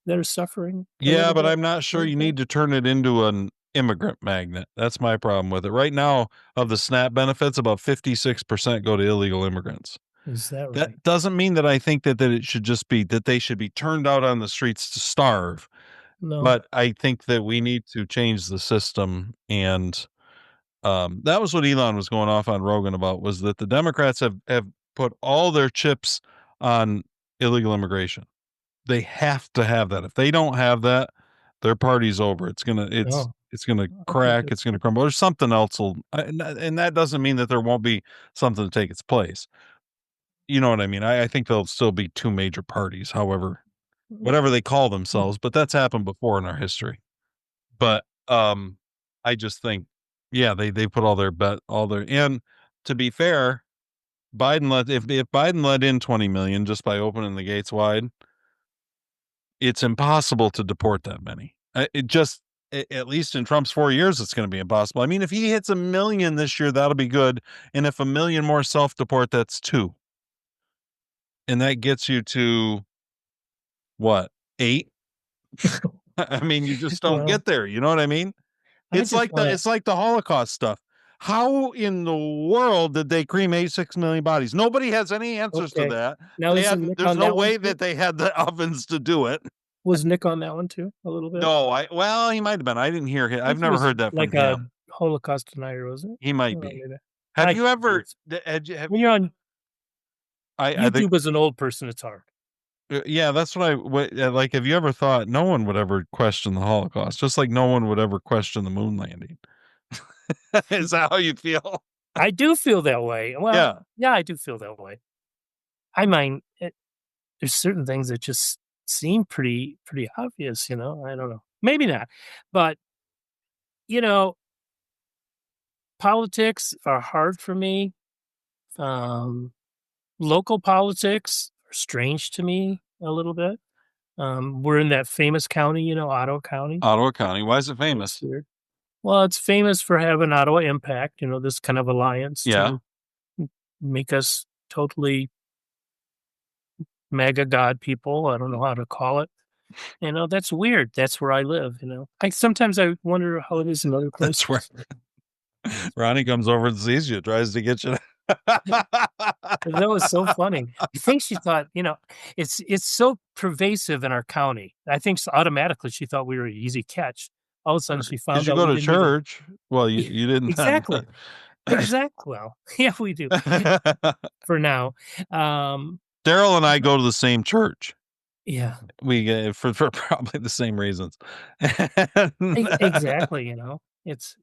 are suffering? Yeah, but I'm not sure you need to turn it into an immigrant magnet. That's my problem with it. Right now, of the SNAP benefits, about 56% go to illegal immigrants. Is that right? That doesn't mean that I think that it should just be that they should be turned out on the streets to starve. No. But I think that we need to change the system. And that was what Elon was going off on Rogan about, was that the Democrats have put all their chips on illegal immigration. They have to have that. If they don't have that, their party's over. It's gonna crack. It's gonna crumble. Or something else and that doesn't mean that there won't be something to take its place. You know what I mean? I think there'll still be two major parties, however, whatever they call themselves, but that's happened before in our history. But I just think, yeah, they put and to be fair, if Biden let in 20 million just by opening the gates wide, it's impossible to deport that many. At least in Trump's 4 years, it's going to be impossible. I mean, if he hits 1 million this year, that'll be good. And if 1 million more self-deport, that's 2. And that gets you to what? 8? I mean, you just don't get there. You know what I mean? It's like the Holocaust stuff. How in the world did they cremate 6 million bodies? Nobody has any answers to that. Now, there's no way that they had the ovens to do it. Was Nick on that one too? A little bit? No, he might have been. I didn't hear him. I've never heard that from like him. A Holocaust denier, wasn't it? He might be. Have you ever? When you're on, I think YouTube as an old person, it's hard. yeah, that's what like. Have you ever thought no one would ever question the Holocaust, just like no one would ever question the moon landing? Is that how you feel? I do feel that way. Well, yeah, I do feel that way. I mean, there's certain things that just seem pretty obvious, I don't know. Maybe not. But, you know, politics are hard for me. Local politics are strange to me a little bit. We're in that famous county, Ottawa County. Ottawa County. Why is it It's famous? weird. Well, it's famous for having Ottawa Impact, this kind of alliance Yeah. to make us totally mega god people. I don't know how to call it. That's weird. That's where I live, sometimes I wonder how it is in other places. That's where Ronnie comes over and sees you, tries to get you. That was so funny. I think she thought, it's so pervasive in our county. I think automatically she thought we were an easy catch. All of a sudden she Did found you out go we to didn't even. church? Well, you didn't. Exactly. Exactly. Well, yeah, we do for now. Daryl and I go to the same church. Yeah, we for probably the same reasons. exactly. It's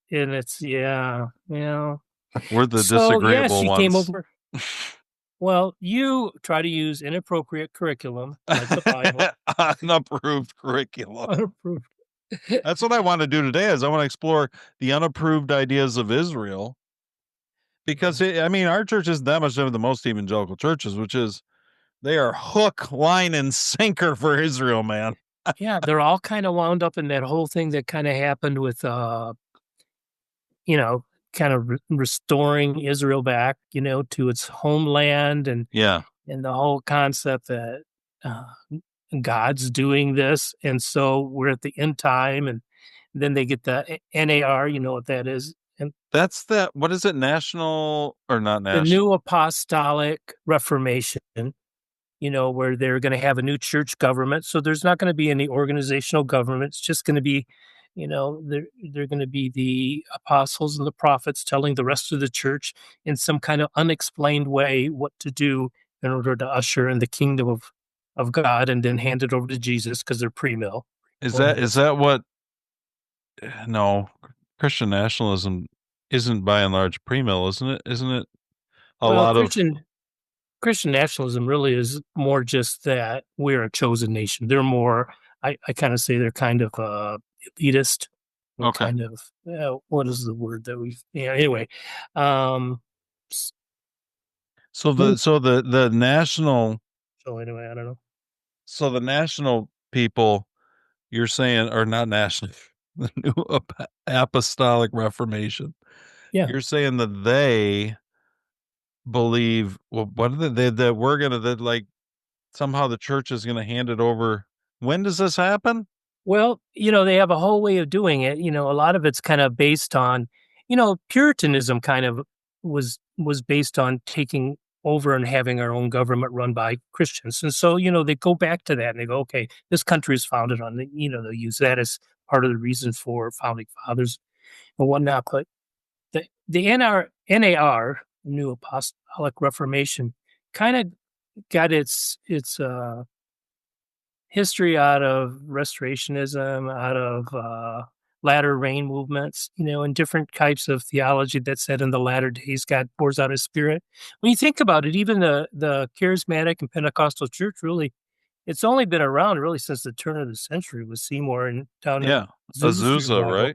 yeah. We're the So yeah, disagreeable she ones. came over. Well, you try to use inappropriate curriculum like the Bible. Unapproved curriculum. Unapproved. That's what I want to do today. Is I want to explore the unapproved ideas of Israel, because our church isn't that much different than most evangelical churches, which is they are hook, line, and sinker for Israel, man. Yeah, they're all kind of wound up in that whole thing that kind of happened with, kind of restoring Israel back, to its homeland, and Yeah, the whole concept that God's doing this, and so we're at the end time, and then they get the NAR, you know what that is, and that's that. What is it? National or not the national? New Apostolic Reformation. Where they're going to have a new church government. So there's not going to be any organizational government. It's just going to be, they're going to be the apostles and the prophets telling the rest of the church in some kind of unexplained way what to do in order to usher in the kingdom of God, and then hand it over to Jesus because they're pre-mill. Is that what? No, Christian nationalism isn't by and large pre-mill, isn't it? Isn't it a lot of Christian nationalism really is more just that we're a chosen nation. They're more, I kind of say they're kind of elitist. Okay. Kind of, what is the word that anyway. So the national. So anyway, I don't know. So the national people, you're saying, are not national, the New Apostolic Reformation. Yeah. You're saying that they believe, well, what are they, that we're going to, that like somehow the church is going to hand it over. When does this happen? Well, they have a whole way of doing it. A lot of it's kind of based on, Puritanism kind of was based on taking over and having our own government run by Christians. And so, they go back to that and they go, okay, this country is founded on the, they'll use that as part of the reason for founding fathers and whatnot. But the NAR, New Apostolic Reformation, kind of got its history out of Restorationism, out of latter rain movements, and different types of theology that said in the latter days God pours out his spirit. When you think about it, even the charismatic and Pentecostal church, really, it's only been around really since the turn of the century with Seymour and down in Azusa, right?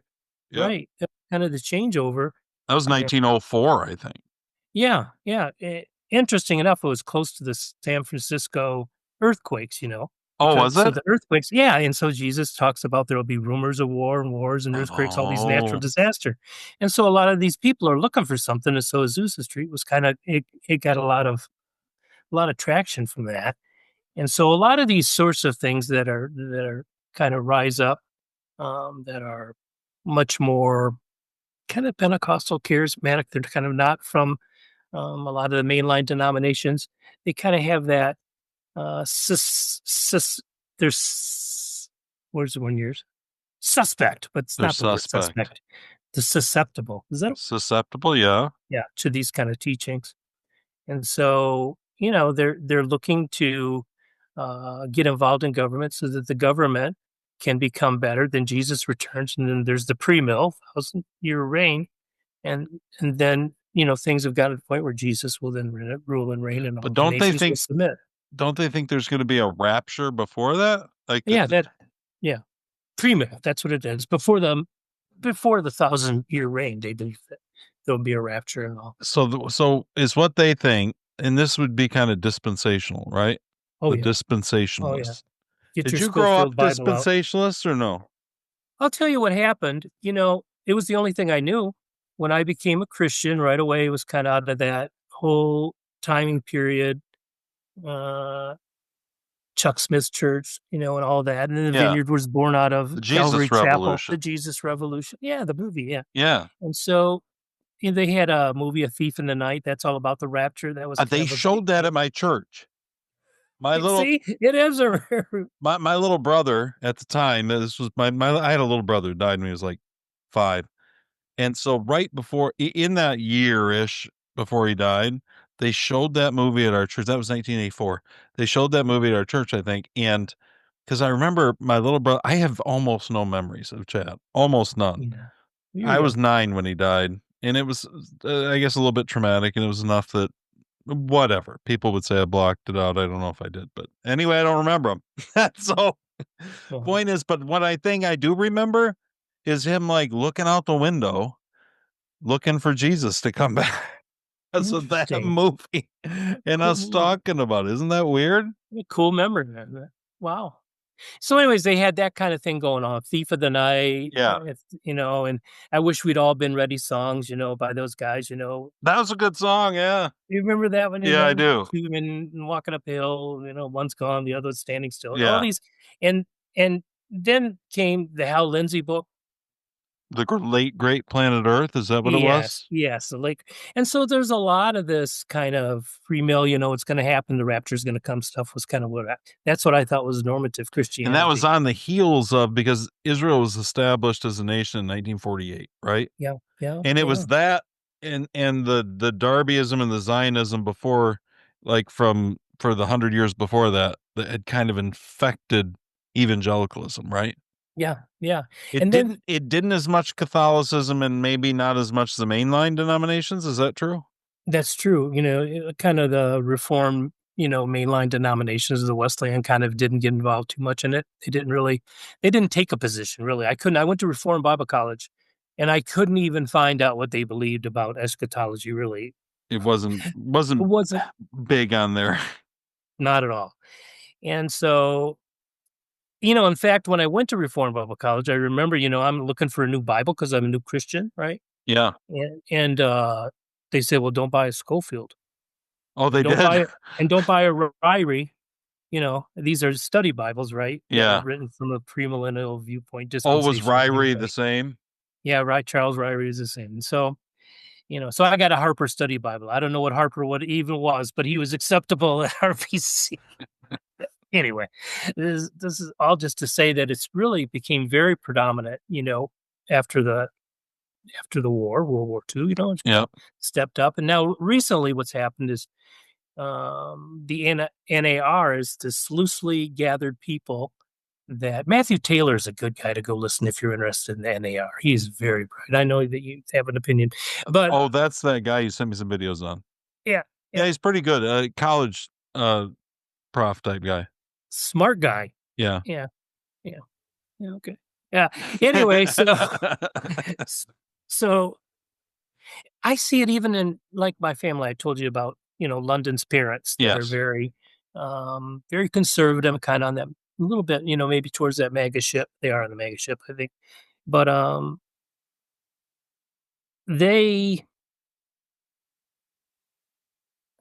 Yep. Right. Kind of the changeover. That was 1904, I think. Yeah. Interesting enough, it was close to the San Francisco earthquakes, Oh, was it? So the earthquakes, yeah, and so Jesus talks about there will be rumors of war and wars and earthquakes, all these natural disaster, and so a lot of these people are looking for something, and so Azusa Street was kind of it got a lot of traction from that, and so a lot of these sorts of things that are kind of rise up, that are much more kind of Pentecostal charismatic. They're kind of not from a lot of the mainline denominations. They kind of have that. There's where's the one years? Suspect, but it's not the word suspect. The susceptible. Is that susceptible? Yeah. Yeah, to these kind of teachings. And so, they're looking to get involved in government so that the government can become better. Then Jesus returns, and then there's the pre-mill 1,000-year reign, and then things have gotten to the point where Jesus will then rule and reign, and all But the nations will submit. don't they think there's going to be a rapture before that? Like, Yeah, pre-mill. That's what it is. Before the 1,000-year reign, they believe that there'll be a rapture and all. so is what they think, and this would be kind of dispensational, right? Oh The yeah. dispensationalists. Get Did your you grow up Schofield Bible out. dispensationalist or no? I'll tell you what happened. It was the only thing I knew. When I became a Christian, right away, it was kind of out of that whole timing period, Chuck Smith's church, and all that. And then the Yeah. Vineyard was born out of The Calvary Jesus Chapel, Revolution. the Jesus Revolution. Yeah, the movie, yeah. Yeah. And so they had a movie, A Thief in the Night. That's all about the rapture. That was They showed that at my church. My little See, it is a my little brother at the time, this was my I had a little brother who died when he was like 5. And so right before in that year-ish before he died, they showed that movie at our church. That was 1984. They showed that movie at our church, I think. And because I remember my little brother, I have almost no memories of Chad, almost none. Yeah. I was 9 when he died, and it was, I guess, a little bit traumatic, and it was enough that whatever people would say I blocked it out. I don't know if I did, but anyway, I don't remember him. So, point is, but what I think I do remember is him like looking out the window, looking for Jesus to come back. Because of that movie and us talking about it. Isn't that weird? Cool memory, man. Wow. So anyways, they had that kind of thing going on. Thief of the Night. Yeah. And I Wish We'd All Been Ready songs, by those guys, That was a good song, yeah. You remember that one? Yeah, I do. Two men walking uphill, one's gone, the other's standing still. Yeah. All these, and then came the Hal Lindsey book. The late Great Planet Earth, is that what it was? Yes, the lake. And so there's a lot of this kind of free mill, it's going to happen, the rapture's going to come stuff was kind of that's what I thought was normative Christianity. And that was on the heels of, because Israel was established as a nation in 1948, right? Yeah. And it was that and the Darbyism and the Zionism before, like for the 100 years before that had kind of infected evangelicalism, right? Yeah. It didn't as much Catholicism, and maybe not as much the mainline denominations. Is that true? That's true. Kind of the Reform, mainline denominations of the Wesleyan kind of didn't get involved too much in it. They didn't take a position, really. I went to Reformed Bible College, and I couldn't even find out what they believed about eschatology, really. It wasn't big on there. Not at all. And so, in fact, when I went to Reformed Bible College, I remember, I'm looking for a new Bible because I'm a new Christian, right? Yeah. And they said, well, don't buy a Schofield. Oh, they did? Don't buy a Ryrie. These are study Bibles, right? Yeah. Written from a premillennial viewpoint. Was Ryrie the same? Yeah, right. Charles Ryrie is the same. And so, so I got a Harper study Bible. I don't know what Harper even was, but he was acceptable at RPC. Anyway, this is all just to say that it's really became very predominant, after the war, World War II, stepped up. And now recently what's happened is the NAR is this loosely gathered people that Matthew Taylor is a good guy to go listen if you're interested in the NAR. He's very bright. I know that you have an opinion, but that's that guy you sent me some videos on. Yeah, he's pretty good. College prof type guy. Smart guy. Yeah. Okay. Yeah. Anyway, so I see it even in like my family. I told you about, London's parents. Yes. They're very, very conservative, kind of on that a little bit, maybe towards that MAGA ship. They are on the MAGA ship, I think. But they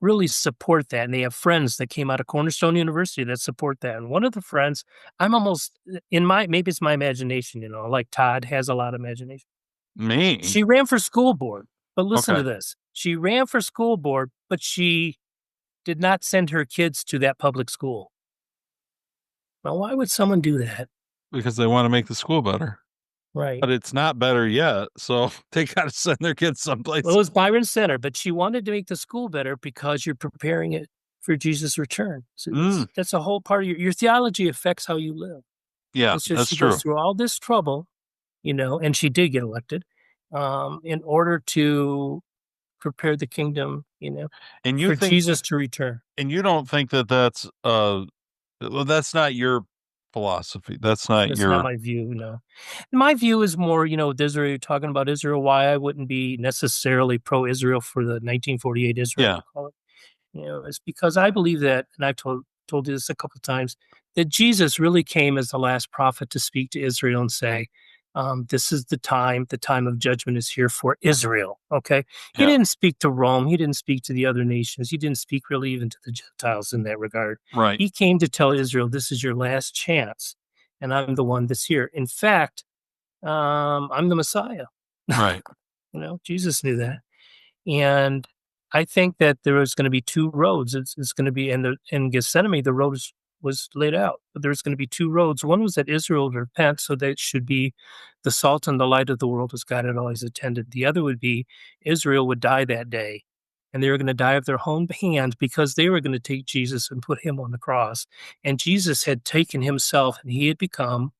really support that, and they have friends that came out of Cornerstone University that support that. And one of the friends, I'm almost maybe it's my imagination, like Todd has a lot of imagination. Me? She ran for school board, but listen to this. She ran for school board, but she did not send her kids to that public school. Now, why would someone do that? Because they want to make the school better. Right. But it's not better yet, so they got to send their kids someplace. Well, it was Byron Center, but she wanted to make the school better because you're preparing it for Jesus' return. So that's a whole part of your theology affects how you live. Yeah, It's just that's she true. goes through all this trouble, and she did get elected, in order to prepare the kingdom, And you for think, Jesus to return. and you don't think that that's well, that's not your philosophy. That's not That's your not my view, no. My view is more, with Israel, you're talking about Israel, why I wouldn't be necessarily pro-Israel for the 1948 Israel, Yeah. we call it. It's because I believe that, and I've told you this a couple of times, that Jesus really came as the last prophet to speak to Israel and say, this is the time of judgment is here for Israel. Okay. He Yeah. didn't speak to Rome. He didn't speak to the other nations. He didn't speak really even to the Gentiles in that regard. Right. He came to tell Israel, this is your last chance. And I'm the one that's here. In fact, I'm the Messiah. Right. Jesus knew that. And I think that there was going to be two roads. It's going to be in Gethsemane, the road was laid out, but there's going to be two roads. One was that Israel would repent, so that it should be the salt and the light of the world as God had always intended. The other would be Israel would die that day, and they were going to die of their own hand because they were going to take Jesus and put him on the cross. And Jesus had taken himself, and he had become,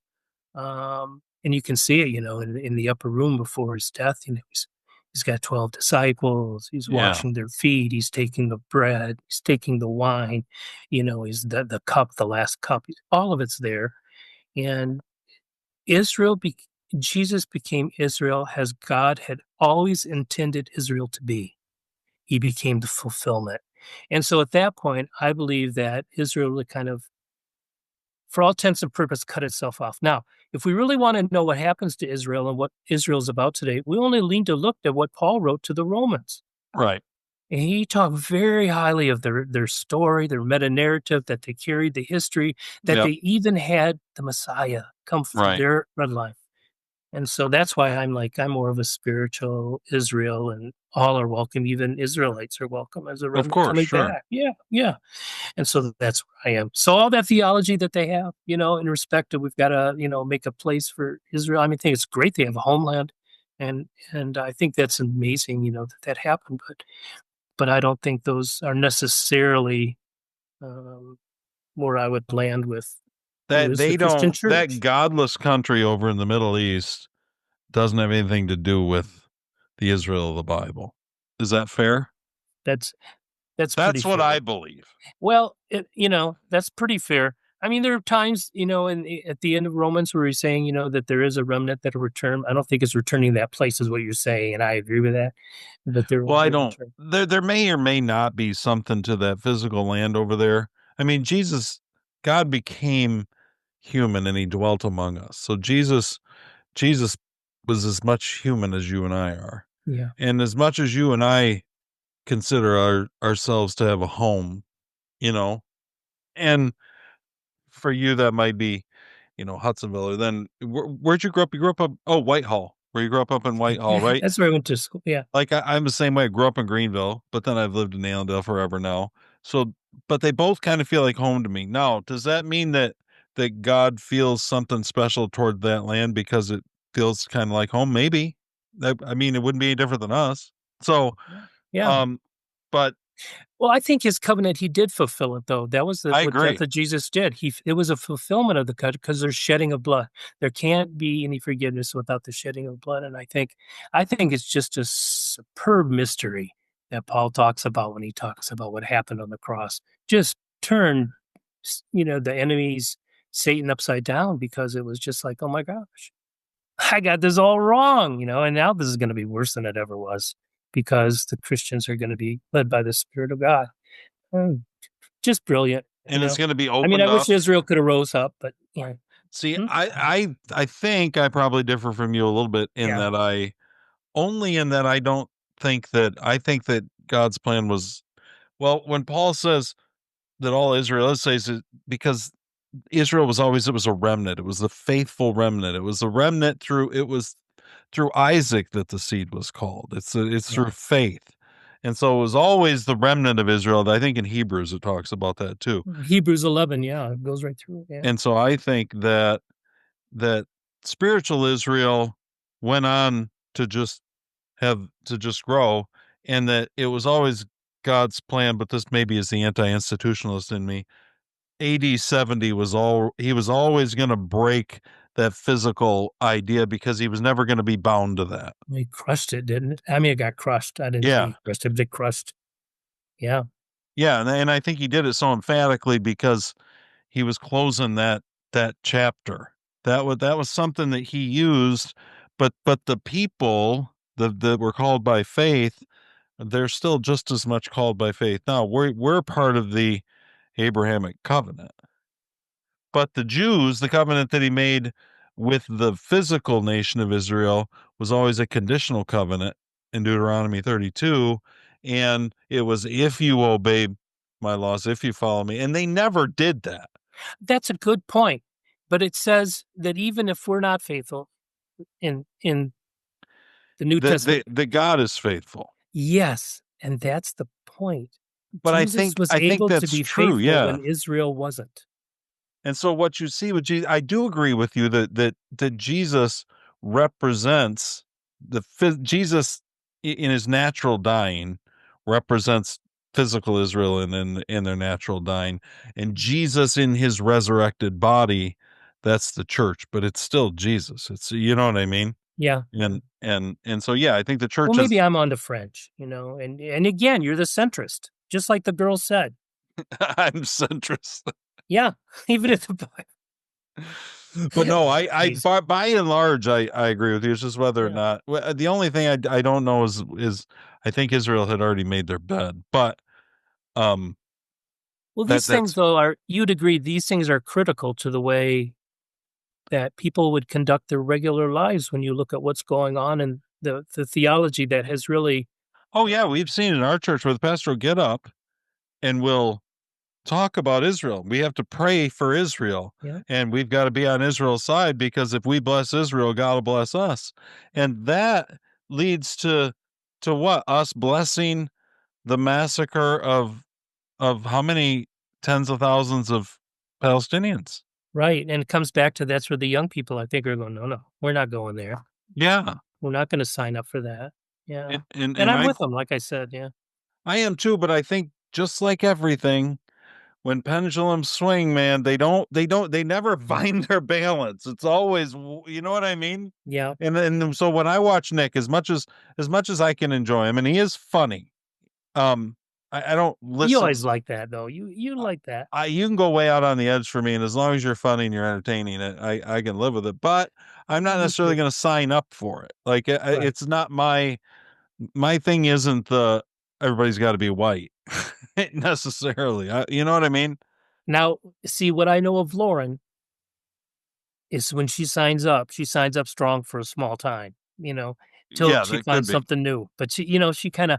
and you can see it, in the upper room before his death. He's got 12 disciples. He's washing their feet. He's taking the bread. He's taking the wine. He's the cup, the last cup. All of it's there. And Jesus became Israel as God had always intended Israel to be. He became the fulfillment. And so at that point, I believe that Israel would kind of, for all intents and purposes, cut itself off. Now, if we really want to know what happens to Israel and what Israel's about today, we only need to look at what Paul wrote to the Romans. Right. And he talked very highly of their story, their meta-narrative, that they carried the history, that they even had the Messiah come from their bloodline. And so that's why I'm more of a spiritual Israel, and all are welcome. Even Israelites are welcome as a remnant coming back. Yeah, yeah. And so that's where I am. So all that theology that they have, in respect to, we've got to, make a place for Israel. I mean, I think it's great they have a homeland, and I think that's amazing, that happened. But I don't think those are necessarily where I would land with that the Christian church. That godless country over in the Middle East doesn't have anything to do with the Israel of the Bible. Is that fair? That's what fair. I believe. Well, that's pretty fair. I mean, there are times, at the end of Romans where he's saying, that there is a remnant that will return. I don't think it's returning to that place is what you're saying, and I agree with that. But I don't. There may or may not be something to that physical land over there. I mean, God became human and he dwelt among us. So Jesus was as much human as you and I are. Yeah. And as much as you and I consider ourselves to have a home, and for you that might be, Hudsonville, or then where'd you grow up? You grew up Whitehall, where you grew up in Whitehall, right? That's where I went to school. Yeah. Like I'm the same way. I grew up in Greenville, but then I've lived in Allendale forever now. So, but they both kind of feel like home to me. Now, does that mean that God feels something special toward that land because it feels kind of like home? Maybe. I mean, it wouldn't be any different than us. So, yeah. But well, I think his covenant, he did fulfill it, though. That was what death of Jesus did. It was a fulfillment of the covenant because there's shedding of blood. There can't be any forgiveness without the shedding of blood. And I think it's just a superb mystery that Paul talks about when he talks about what happened on the cross. Just turned, the enemies, Satan, upside down, because it was just like, oh my gosh, I got this all wrong, and now this is going to be worse than it ever was, because the Christians are going to be led by the Spirit of God. Just brilliant. And it's going to be opened up. I mean, I wish Israel could have rose up, but yeah. See, I think I probably differ from you a little bit in that I don't think that, I think that God's plan was, well, when Paul says that all Israel is, says it because Israel was always, it was a remnant. It was the faithful remnant. It was the remnant through Isaac that the seed was called. It's through faith. And so it was always the remnant of Israel. I think in Hebrews it talks about that too. Hebrews 11, it goes right through. Yeah. And so I think that spiritual Israel went on to just grow, and that it was always God's plan, but this maybe is the anti-institutionalist in me. AD 70 he was always going to break that physical idea because he was never going to be bound to that. He crushed it, didn't it? I mean, it got crushed. I didn't say Yeah. he crushed it, but it crushed. Yeah. Yeah, and I think he did it so emphatically because he was closing that chapter. That was something that he used, but the people that were called by faith, they're still just as much called by faith. Now, we're part of the Abrahamic covenant. But the Jews, the covenant that he made with the physical nation of Israel was always a conditional covenant in Deuteronomy 32. And it was, if you obey my laws, if you follow me. And they never did that. That's a good point. But it says that even if we're not faithful in the New Testament, The God is faithful. yes, and that's the point. But Jesus was I think able to that's be true, faithful yeah. when Israel wasn't. And so what you see with Jesus, I do agree with you that Jesus represents Jesus in his natural dying represents physical Israel in their natural dying, and Jesus in his resurrected body, that's the church, but it's still Jesus. It's, you know what I mean? Yeah. And so yeah, I think the church Well, is maybe I'm on to French, and again, you're the centrist, just like the girl said. I'm centrist. Yeah, even if the But no, I Jeez. by and large, I agree with you. It's just whether or Yeah. not the only thing I don't know is I think Israel had already made their bed, but um Well, these things, that's though, you'd agree these things are critical to the way that people would conduct their regular lives when you look at what's going on and the theology that has really. oh yeah, we've seen in our church where the pastor will get up and will talk about Israel. We have to pray for Israel, Yeah. and we've got to be on Israel's side because if we bless Israel, God will bless us, and that leads to what? Us blessing the massacre of how many tens of thousands of Palestinians? Right, and it comes back to that's where the young people, I think, are going, "No, no, we're not going there. Yeah, We're not gonna sign up for that." Yeah, and and I'm with them, like I said, yeah. I am too, but I think just like everything, when pendulums swing, man, they never find their balance. It's always, you know what I mean? Yeah. And so when I watch Nick, as much as I can enjoy him, and he is funny, um, I don't You listen. always like that, though. You like that. You can go way out on the edge for me, and as long as you're funny and you're entertaining it, I can live with it. But I'm not Me necessarily too. going to sign up for it. Like Right. it's not my thing. Isn't the everybody's got to be white necessarily? You know what I mean? Now, see, what I know of Lauren is when she signs up strong for a small time, till Yeah, she that could finds be. something new. But she kinda,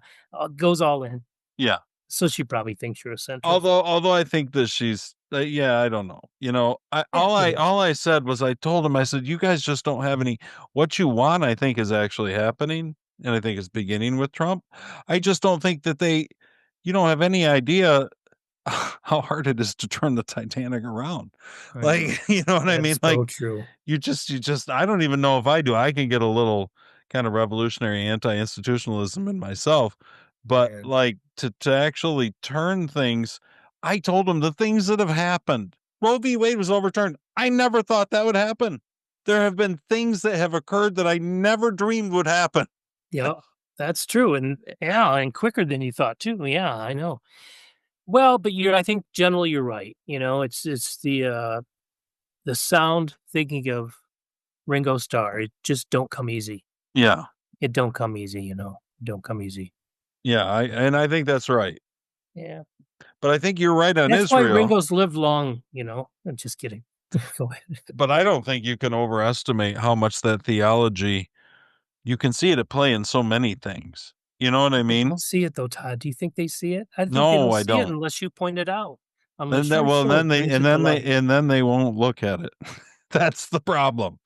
goes all in. Yeah. So she probably thinks you're a centrist. Although I think that she's yeah, I don't know. You know, Yeah, maybe. all I said was I told him I said you guys just don't have any what you want I think is actually happening and I think it's beginning with Trump. I just don't think that you don't have any idea how hard it is to turn the Titanic around. Right. Like, you know what I mean? That's Like so true. you just I don't even know if I do. I can get a little kind of revolutionary anti-institutionalism in myself, but Man. like to actually turn things, I told them the things that have happened. Roe v. Wade was overturned. I never thought that would happen. There have been things that have occurred that I never dreamed would happen. Yeah, that's true, and yeah, and quicker than you thought too. Yeah, I know. Well, but I think generally you're right. It's the sound thinking of Ringo Starr. It just don't come easy. Yeah. It don't come easy, Don't come easy. Yeah, I think that's right. Yeah. But I think you're right on That's why Israel. Ringo's lived long, I'm just kidding. Go ahead. But I don't think you can overestimate how much that theology you can see it at play in so many things. You know what I They mean? don't see it though, Todd. Do you think they see it? I think they No, don't I see it don't. unless you point it out. Then Unless that you're well, sure it brings it to light. and then they won't look at it. That's the problem.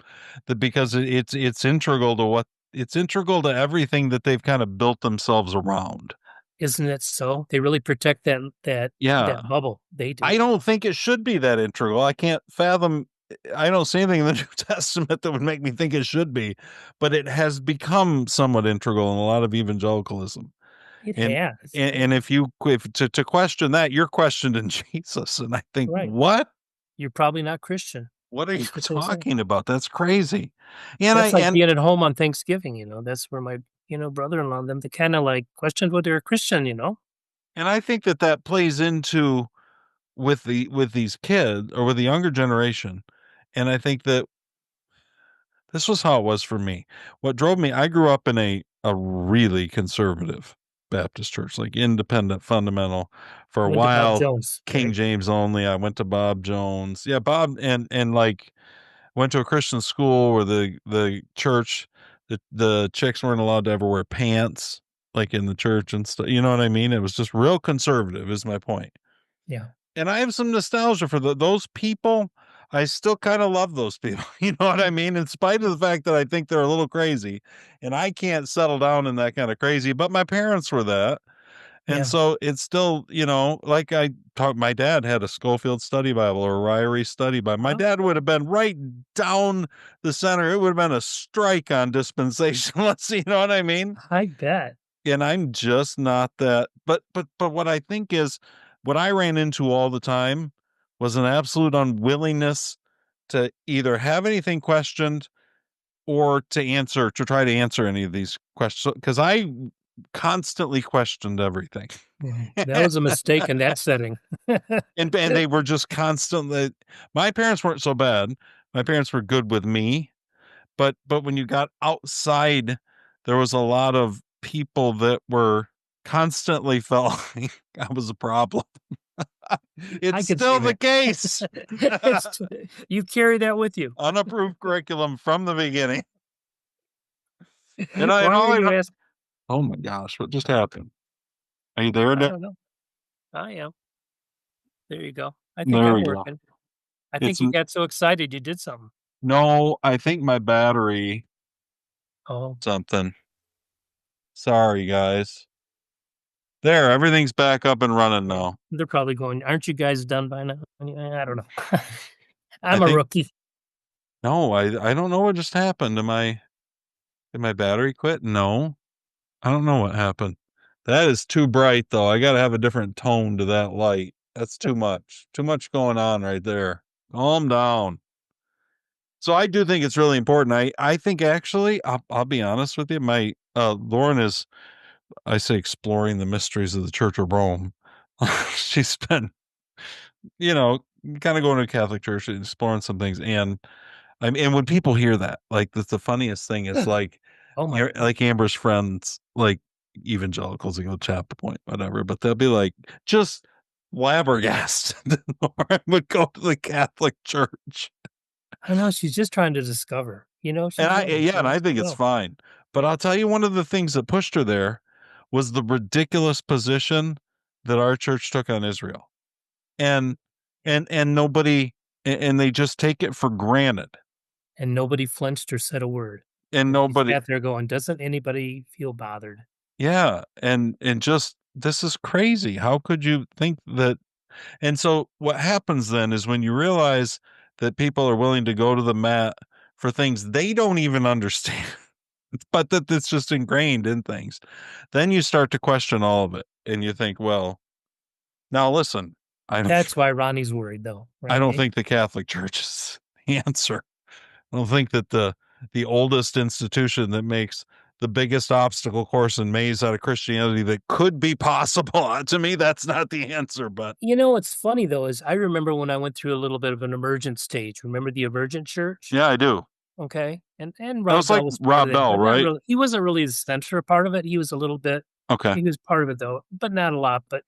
Because it's integral to it's integral to everything that they've kind of built themselves around. Isn't it so? They really protect Yeah. that bubble. They do. I don't think it should be that integral. I can't fathom I don't see anything in the New Testament that would make me think it should be, but it has become somewhat integral in a lot of evangelicalism. It And has. and if to question that, you're questioned in Jesus, and I think, Right. what? You're probably not Christian. What are you That's what they say. talking about? That's crazy. And That's like being at home on Thanksgiving, that's where my, brother-in-law and them, they kinda, like, questioned whether they're Christian, and I think that plays into with these kids or with the younger generation. And I think that this was how it was for me. What drove me, I grew up in a really conservative Baptist church, like independent, fundamental. For a Went to Bob while, Jones, King right? James only. I went to Bob Jones. Yeah, Bob, and like went to a Christian school where the church, the chicks weren't allowed to ever wear pants, like in the church and stuff. You know what I mean? It was just real conservative, is my point. Yeah. And I have some nostalgia for those people. I still kind of love those people. You know what I mean? In spite of the fact that I think they're a little crazy, and I can't settle down in that kind of crazy, but my parents were that. And Yeah. so it's still, like I talked, my dad had a Schofield study Bible or a Ryrie study Bible. My Oh. dad would have been right down the center. It would have been a strike on dispensationalists. You know what I mean? I bet. And I'm just not that. But what I think is what I ran into all the time was an absolute unwillingness to either have anything questioned or to try to answer any of these questions, because I constantly questioned everything. That was a mistake in that setting. And they were just constantly, my parents weren't so bad. My parents were good with me, but when you got outside, there was a lot of people that were constantly felt like I was a problem. I It's could still see the that. case. You carry that with you. Unapproved curriculum from the beginning. And Why are you asking? oh my gosh, what just happened? Are you there? I don't know. I am. There you go. I think There I'm we go. working. I It's think you got so excited you did something. no, I think my battery Oh, something. Sorry, guys. There, everything's back up and running yeah. now. They're probably going, "Aren't you guys done by now?" I don't know. I I'm a think rookie. no, I don't know what just happened. Did my battery quit? No. I don't know what happened. That is too bright though. I gotta have a different tone to that light. That's too much. Too much going on right there. Calm down. So I do think it's really important. I think actually, I'll be honest with you. My Lauren is, I say, exploring the mysteries of the Church of Rome. She's been, you know, kind of going to a Catholic church and exploring some things. And and when people hear that, like that's the funniest thing is like, Oh my. like Amber's friends, like evangelicals, they go chapel point, whatever, but they'll be like just flabbergasted that Lauren would go to the Catholic Church. I know she's just trying to discover. And She's young. She and I wants to think it's know. fine. But I'll tell you, one of the things that pushed her there was the ridiculous position that our church took on Israel. And nobody, and they just take it for granted. And nobody flinched or said a word. And She nobody, sat there going, "Doesn't anybody feel bothered?" yeah. And just, this is crazy. How could you think that? And so what happens then is when you realize that people are willing to go to the mat for things they don't even understand, but that it's just ingrained in things, then you start to question all of it. And you think, well, now listen, I don't, That's why Ronnie's worried, though, I right? don't think the Catholic Church is the answer. I don't think that the oldest institution that makes the biggest obstacle course and maze out of Christianity that could be possible, to me, that's not the answer. But What's funny though is I remember when I went through a little bit of an emergent stage. Remember the emergent church? yeah, I do. Okay, and That Rob was like Bell was part of Rob that, Bell, but not right? really. He wasn't really the center part of it. He was a little bit. Okay. He was part of it though, but not a lot. But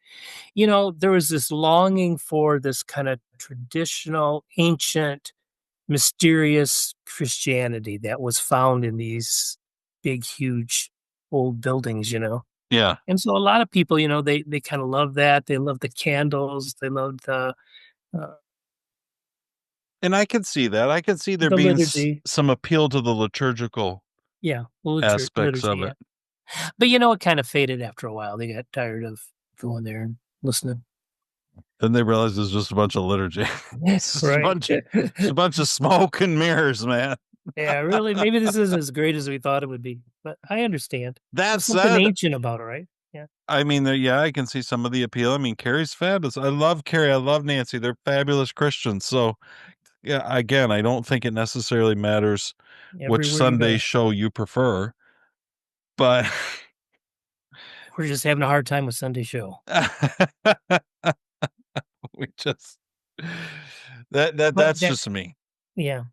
there was this longing for this kind of traditional, ancient, mysterious Christianity that was found in these big, huge, old buildings. Yeah. And so a lot of people, they kind of love that. They love the candles. They love uh, And I could see that. I could see there the being liturgy. some appeal to the liturgical Yeah, aspects liturgy, of yeah. it. But it kind of faded after a while. They got tired of going there and listening. Then they realized it's just a bunch of liturgy. It's just Right. a bunch of smoke and mirrors, man. Yeah, really. Maybe this isn't as great as we thought it would be, but I understand. That There's something said, ancient about it, right? I mean, yeah, I can see some of the appeal. I mean, Carrie's fabulous. I love Carrie. I love Nancy. They're fabulous Christians. So, yeah, again, I don't think it necessarily matters which Everywhere you Sunday go. show you prefer, but We're just having a hard time with Sunday show. we just But that's just me. Yeah.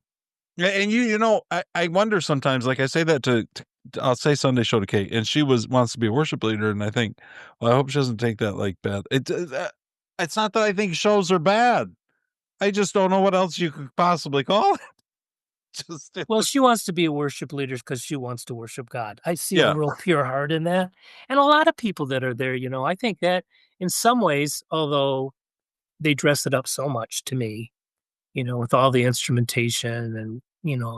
Yeah, and I wonder sometimes, like I say that to I'll say Sunday show to Kate, and she wants to be a worship leader, and I think, well, I hope she doesn't take that like bad. It's not that I think shows are bad. I just don't know what else you could possibly call it. Well, she wants to be a worship leader because she wants to worship God. I see a Yeah. real pure heart in that. And a lot of people that are there, I think that in some ways, although they dress it up so much to me, with all the instrumentation and,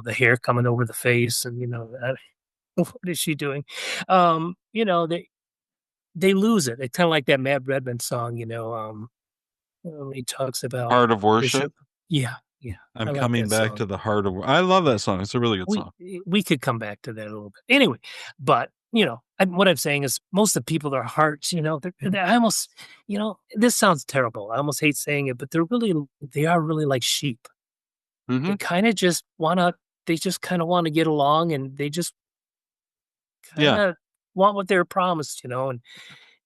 the hair coming over the face and, what is she doing? They lose it. It's kind of like that Matt Redman song, he talks about Heart of Worship. worship. Yeah. Yeah. I'm I like coming that back song. to the heart of. I love that song. It's a really good song. We could come back to that a little bit. Anyway, but what I'm saying is most of the people, their hearts, I almost, this sounds terrible. I almost hate saying it, but they are really like sheep. Mm-hmm. They kind of just they just kind of want to get along, and they just kind of want what they're promised, and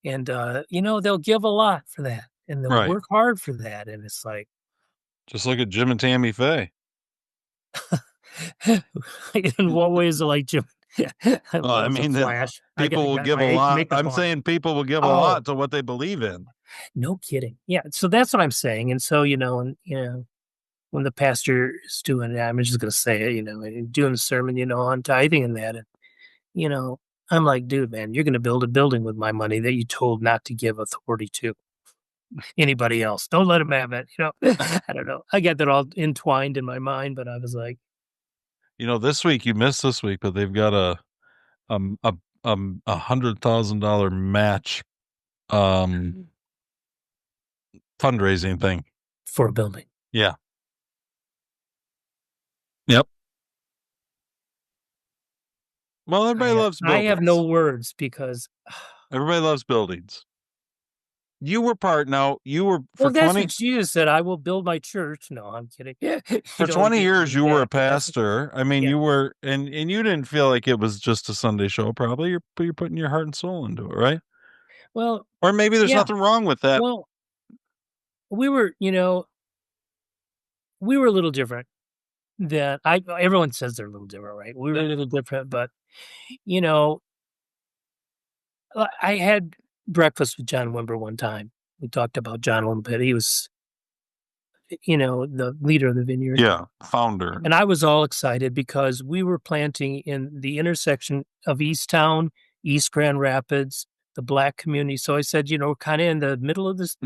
they'll give a lot for that, and they'll work hard for that, and it's like, just look at Jim and Tammy Faye. in what way is it like Jim? Well, I mean, Flash. People will give a lot. I'm saying people will give a lot to what they believe in. No kidding. Yeah. So that's what I'm saying. And so, when the pastor is doing it, I'm just going to say it, and doing the sermon, on tithing and that. And, I'm like, dude, man, you're going to build a building with my money that you told not to give authority to anybody else. Don't let them have it. I don't know. I got that all entwined in my mind, but I was like, this week you missed this week, but they've got a $100,000 match fundraising thing for a building. Yeah. Yep. Well, everybody loves buildings. I have no words because everybody loves buildings. You were for that's 20 what Jesus said, I will build my church. No, I'm kidding. For 20 years you were a pastor. I mean, you were and you didn't feel like it was just a Sunday show, probably. You're putting your heart and soul into it, right? Well, or maybe there's nothing wrong with that. Well, we were a little different than everyone says they're a little different, right? We were a little different, but I had breakfast with John Wimber one time. We talked about John a little bit. He was, the leader of the vineyard. Yeah, founder. And I was all excited because we were planting in the intersection of Easttown, East Grand Rapids, the Black community. So I said, kind of in the middle of this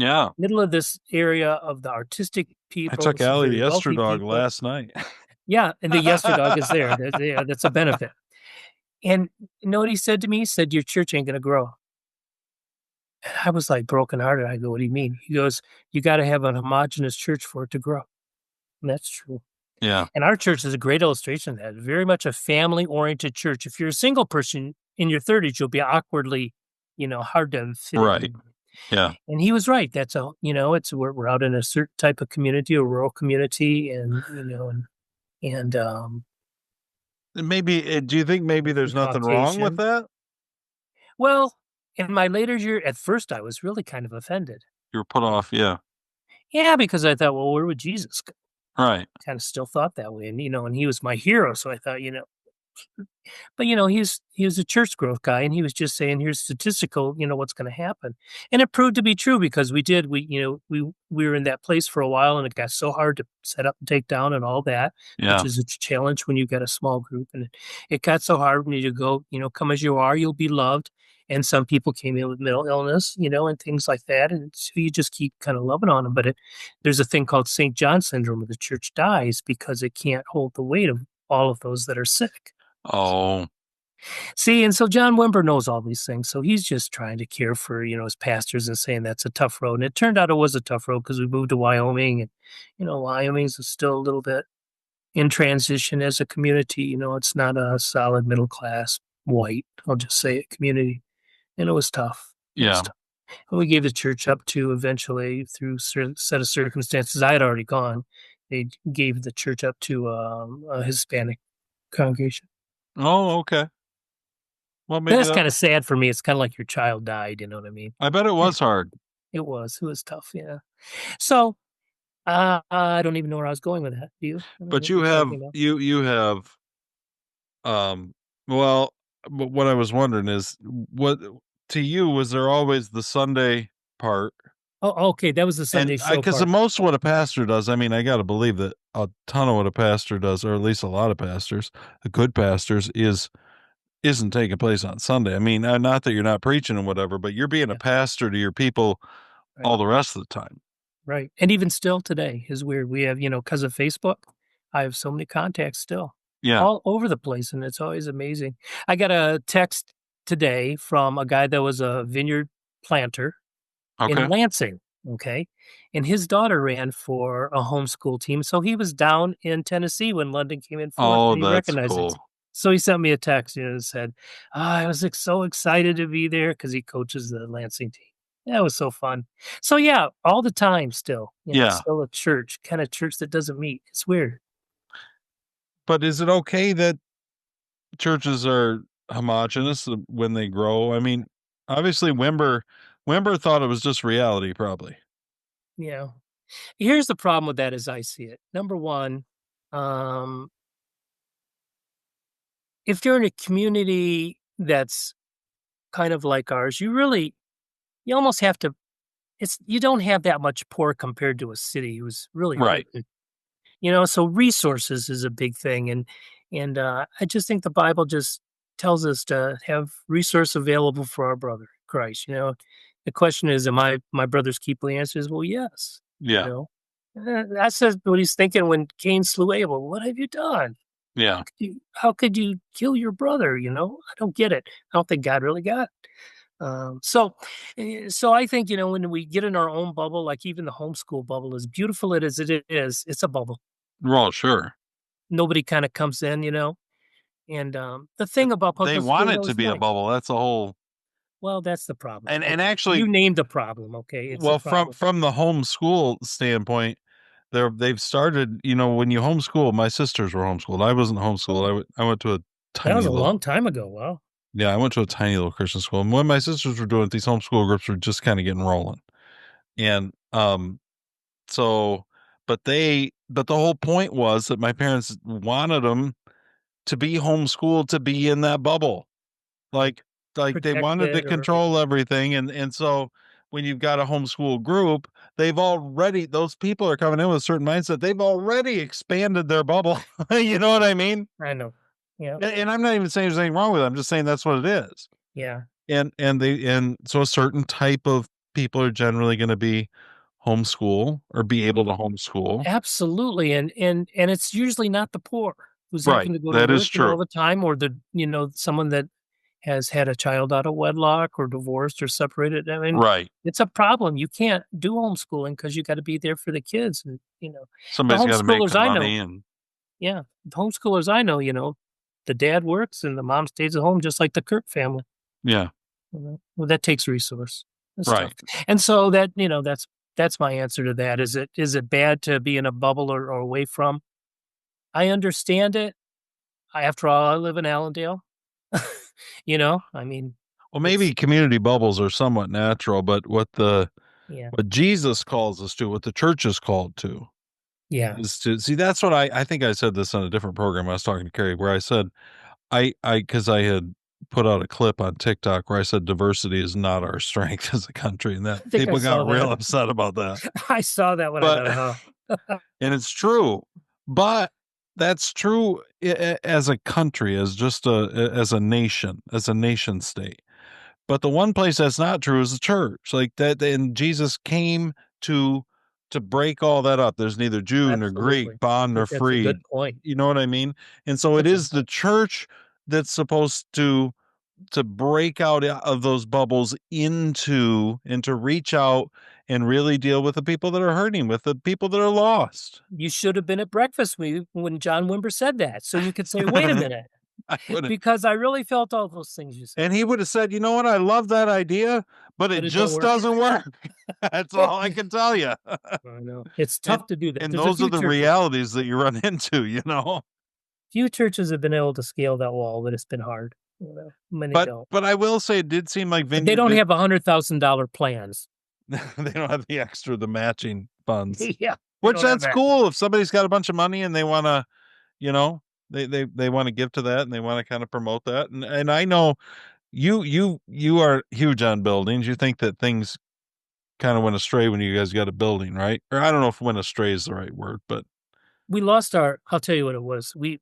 area of the artistic people. I took Allie the Yesterdog last night. Yeah, and the Yesterdog is there. That's a benefit. And you know what he said to me? He said, your church ain't going to grow. And I was like brokenhearted. I go, what do you mean? He goes, you got to have a homogenous church for it to grow. And that's true. Yeah. And our church is a great illustration of that. Very much a family-oriented church. If you're a single person in your 30s, you'll be awkwardly, hard to fit right. in. Yeah. And he was right. That's we're out in a certain type of community, a rural community, and maybe do you think maybe there's nothing wrong with that? Well, in my later year, at first I was really kind of offended. You were put off, yeah. Yeah, because I thought, well, where would Jesus go? Right. Kind of still thought that way. And, and he was my hero. So I thought, but, he was a church growth guy, and he was just saying, here's statistical, what's going to happen. And it proved to be true because we were in that place for a while, and it got so hard to set up and take down and all that, which is a challenge when you've got a small group. And it got so hard when you go, come as you are, you'll be loved. And some people came in with mental illness, and things like that. And so you just keep kind of loving on them. But there's a thing called St. John syndrome where the church dies because it can't hold the weight of all of those that are sick. Oh. See, and so John Wimber knows all these things. So he's just trying to care for, his pastors and saying that's a tough road. And it turned out it was a tough road because we moved to Wyoming. And, Wyoming's still a little bit in transition as a community. It's not a solid middle class, white, I'll just say it, community. And it was tough. It was Yeah. tough. And we gave the church up to eventually through set of circumstances. I had already gone. They gave the church up to a Hispanic congregation. Oh, okay. Well, maybe That's kind of sad for me. It's kind of like your child died. You know what I mean? I bet it was hard. It was. It was tough. Yeah. So I don't even know where I was going with that. Do you? I don't know But what you we're have talking about. you have well, but what I was wondering is what to you was there always the Sunday part? Oh, okay. That was the Sunday And I show because part. most of what a pastor does, I mean, I got to believe that a ton of what a pastor does, or at least a lot of pastors, the good pastors, isn't taking place on Sunday. I mean, not that you're not preaching and whatever, but you're being a Yeah. pastor to your people Right. all the rest of the time. Right. And even still today is weird. We have, because of Facebook, I have so many contacts still Yeah. all over the place. And it's always amazing. I got a text today from a guy that was a vineyard planter in Okay. Lansing. Okay. And his daughter ran for a homeschool team. So he was down in Tennessee when London came in fourth Oh, and he that's recognized it. cool. So he sent me a text and said, I was so excited to be there because he coaches the Lansing team. That was so fun. So yeah, all the time still, Yeah. still a church, kind of church that doesn't meet. It's weird. But is it okay that churches are homogenous when they grow? I mean, obviously Wimber thought it was just reality, probably. Yeah. Here's the problem with that as I see it. Number one, if you're in a community that's kind of like ours, you almost have to, you don't have that much poor compared to a city who's really Right. hurting. So resources is a big thing. And I just think the Bible just tells us to have resource available for our brother, Christ. The question is, am I my brother's keeper? The answer is, well, yes. Yeah. That's what he's thinking when Cain slew Abel. What have you done? Yeah. How could you kill your brother? I don't get it. I don't think God really got it. So I think, when we get in our own bubble, like even the homeschool bubble, as beautiful as it is, it's a bubble. Well, sure. Nobody kind of comes in, and the thing about They public want school it though to is be a nice. bubble. That's a whole Well, that's the problem. and Okay. actually You named the problem. Okay, it's a well problem. from the homeschool standpoint, they've started, when you homeschool, my sisters were homeschooled. I wasn't homeschooled. I went to a That was tiny a little long time ago. Wow. Yeah, I went to a tiny little Christian school. And when my sisters were doing it, these homeschool groups were just kind of getting rolling. And so but the whole point was that my parents wanted them to be homeschooled, to be in that bubble. Like they wanted to Protected or control everything. And so when you've got a homeschool group, those people are coming in with a certain mindset. They've already expanded their bubble. You know what I mean? I know. Yeah. And I'm not even saying there's anything wrong with it. I'm just saying that's what it is. Yeah. And so a certain type of people are generally going to be homeschool or be able to homeschool. Absolutely. And it's usually not the poor who's Right. having to go to That is work, all true. the time, or someone that has had a child out of wedlock or divorced or separated. I mean, Right. it's a problem. You can't do homeschooling because you got to be there for the kids. And, the Somebody's got to make homeschoolers the I know, money and yeah, the homeschoolers I know, the dad works and the mom stays at home, just like the Kirk family. yeah. Well, that takes resource. That's Right. tough. And so that's my answer to that. Is it bad to be in a bubble or away from? I understand it. After all, I live in Allendale. I mean, Well, maybe community bubbles are somewhat natural, but what yeah, Jesus calls us to, what the church is called to, yeah. is to see. That's what I think I said this on a different program. I was talking to Carrie where I said, because I had put out a clip on TikTok where I said diversity is not our strength as a country, and that I think I people saw got real that. upset about that. I saw that when I thought, And it's true, but that's true as a country, as just as a nation state. But the one place that's not true is the church. Like that, and Jesus came to break all that up. There's neither Jew nor absolutely. Greek, bond I nor think that's a free. good point. You know what I mean? And so it That's a is the church that's supposed to break out of those bubbles and to reach out and really deal with the people that are hurting, with the people that are lost. You should have been at breakfast when John Wimber said that, so you could say, "Wait a minute, because I really felt all those things you said. And he would have said, you know what? I love that idea, but it But it don't just work. doesn't work. That's all I can tell you. I know. It's tough to do that. And There's a those are few the churches. realities that you run into, you know? Few churches have been able to scale that wall, but it's been hard. Many don't. But I will say it did seem like But they don't have $100,000 plans. they don't have the matching funds. Yeah. Which that's cool. If somebody's got a bunch of money and they want to, you know, they want to give to that and they want to kind of promote that. And I know you are huge on buildings. You think that things kind of went astray when you guys got a building, right? Or I don't know if went astray is the right word, but We lost I'll tell you what it was. We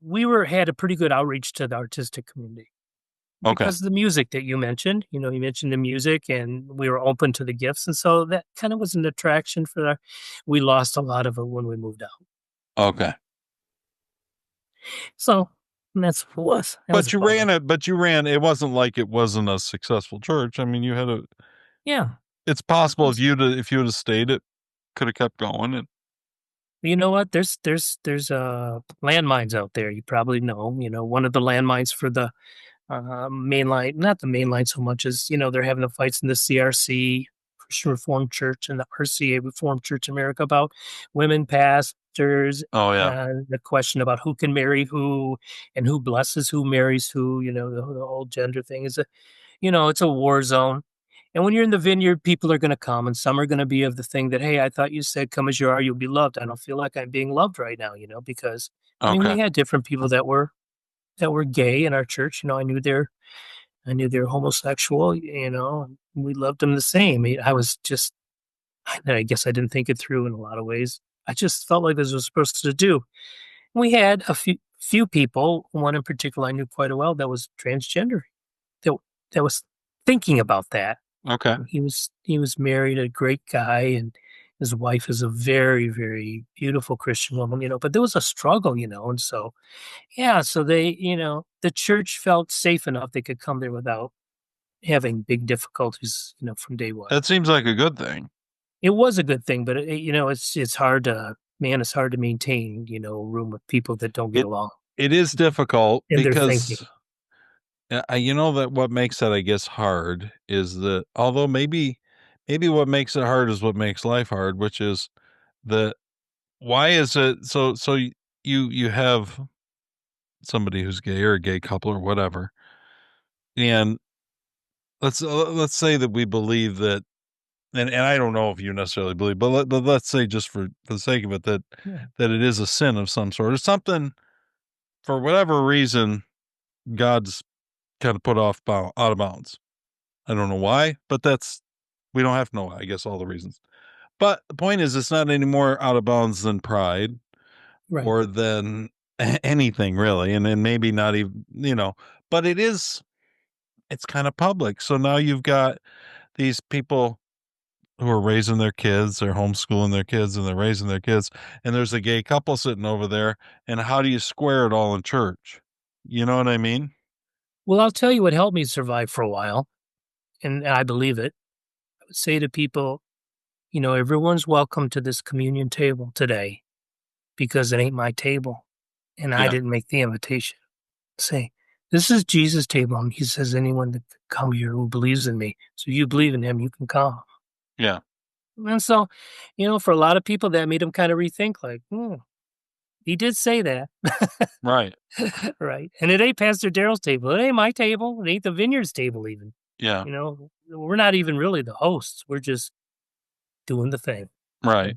had a pretty good outreach to the artistic community. okay. Because of the music that you mentioned, you mentioned the music and we were open to the gifts. And so that kind of was an attraction we lost a lot of it when we moved out. Okay. So that's what it was. But you ran, it wasn't like it wasn't a successful church. I mean, you had yeah. It's possible if you would have stayed, it could have kept going. And You know what? There's landmines out there. You probably know. One of the landmines for the main line, not the main line so much as they're having the fights in the CRC, Christian Reformed Church, and the RCA Reformed Church America about women pastors. oh yeah, The question about who can marry who and who blesses who, marries who. The whole gender thing is it's a war zone. And when you're in the vineyard, people are going to come, and some are going to be of the thing that, hey, I thought you said, "Come as you are, you'll be loved." I don't feel like I'm being loved right now, because we had different people that were gay in our church. I knew they're homosexual. And we loved them the same. I guess I didn't think it through in a lot of ways. I just felt like this was supposed to do. We had a few people, one in particular I knew quite well, that was transgender, that was thinking about that. okay. He was married, a great guy, and his wife is a very, very beautiful Christian woman, but there was a struggle, and so, yeah, so they, the church felt safe enough they could come there without having big difficulties, from day one. That seems like a good thing. It was a good thing, but it's hard to, it's hard to maintain, a room of people that don't get along. It is difficult in their because thinking. that what makes that, I guess, hard is that although maybe what makes it hard is what makes life hard, which is why is it so you have somebody who's gay or a gay couple or whatever, and let's say that we believe that, and I don't know if you necessarily believe, but let's say just for the sake of it that it is a sin of some sort or something, for whatever reason God's kind of put out of bounds. I don't know why, but we don't have to know, I guess, all the reasons. But the point is, it's not any more out of bounds than pride, Right. or than anything really. And then maybe not even, but it's kind of public. So now you've got these people who are raising their kids, they're homeschooling their kids and they're raising their kids. And there's a gay couple sitting over there. And how do you square it all in church? You know what I mean? Well, I'll tell you what helped me survive for a while, and I believe it. I would say to people, everyone's welcome to this communion table today because it ain't my table, and I didn't make the invitation. Say, this is Jesus' table, and he says anyone that come here who believes in me. So you believe in him, you can come. Yeah. And so, for a lot of people, that made them kind of rethink, like, he did say that. Right. Right. And it ain't Pastor Daryl's table. It ain't my table. It ain't the Vineyard's table even. Yeah. We're not even really the hosts. We're just doing the thing. Right.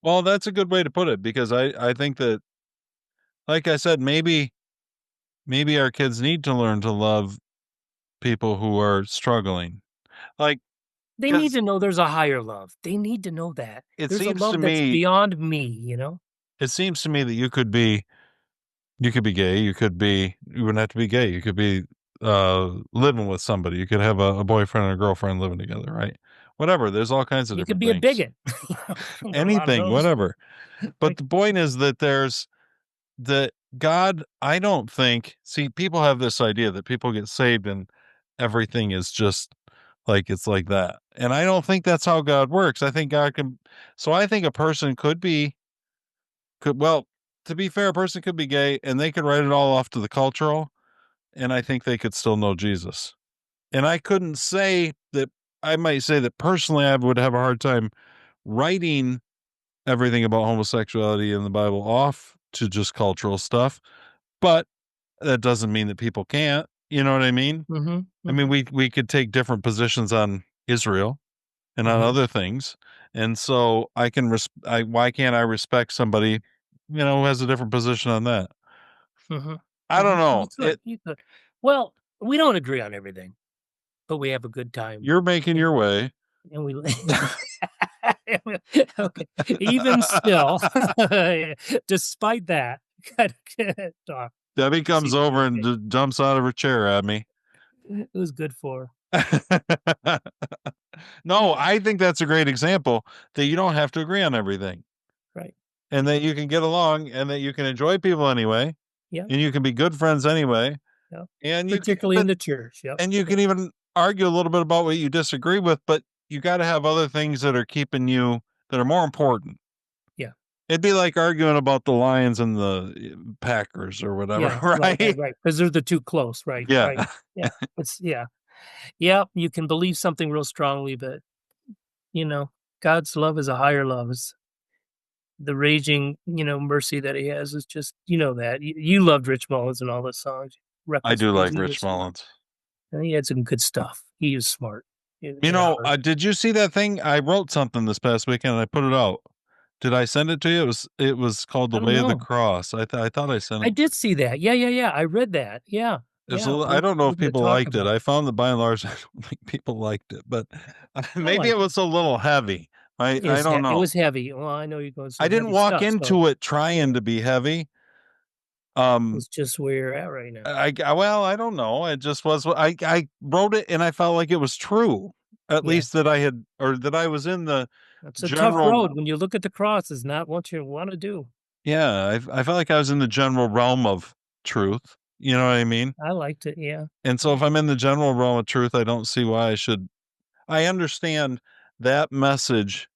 Well, that's a good way to put it, because I think that, like I said, maybe our kids need to learn to love people who are struggling. Like, they need to know there's a higher love. They need to know that. There's a love that's beyond me, It seems to me that you could be gay, you wouldn't have to be gay. You could be living with somebody. You could have a boyfriend and a girlfriend living together, right? Whatever. There's all kinds of you different could be things. a bigot. Anything, whatever. But the point is that that God, I don't think, see, people have this idea that people get saved and everything is just like, it's like that. And I don't think that's how God works. I think I think a person well, to be fair, a person could be gay and they could write it all off to the cultural, and I think they could still know Jesus. And I couldn't say that. I might say that personally, I would have a hard time writing everything about homosexuality in the Bible off to just cultural stuff, but that doesn't mean that people can't. You know what I mean? I mean, we could take different positions on Israel and on other things, and so I can why can't I respect somebody, who has a different position on that? I don't know. You could. Well, we don't agree on everything, but we have a good time. You're making your way. And we okay. Even still, despite that, Debbie comes over and jumps out of her chair at me. It was good for her. No, I think that's a great example that you don't have to agree on everything. Right. And that you can get along and that you can enjoy people anyway. Yeah. And you can be good friends anyway. Yeah. And particularly in the church. Yep. And you can even argue a little bit about what you disagree with, but you got to have other things that are keeping you, that are more important. Yeah. It'd be like arguing about the Lions and the Packers or whatever, Yeah, right? Right. Because they're the too close, right? Yeah. Right. Yeah. Yeah. You can believe something real strongly, but God's love is a higher love. It's the raging, mercy that He has is just, that you loved Rich Mullins and all the songs. I do like Rich Mullins. And he had some good stuff. He is smart. Did you see that thing? I wrote something this past weekend and I put it out. Did I send it to you? It was called The Way of the Cross. I thought I sent it. I did see that. Yeah. I read that. Yeah. I don't know if people liked it. I found that by and large, I don't think people liked it, but maybe it was a little heavy. I don't know. It was heavy. Well, I know you're going to say I didn't walk into it trying to be heavy. It's just where you're at right now. I don't know. It just was. I wrote it and I felt like it was true. At least that I was in the. It's a tough road. When you look at the cross, it's not what you want to do. Yeah, I felt like I was in the general realm of truth. You know what I mean? I liked it. Yeah. And so if I'm in the general realm of truth, I don't see why I should. I understand that message,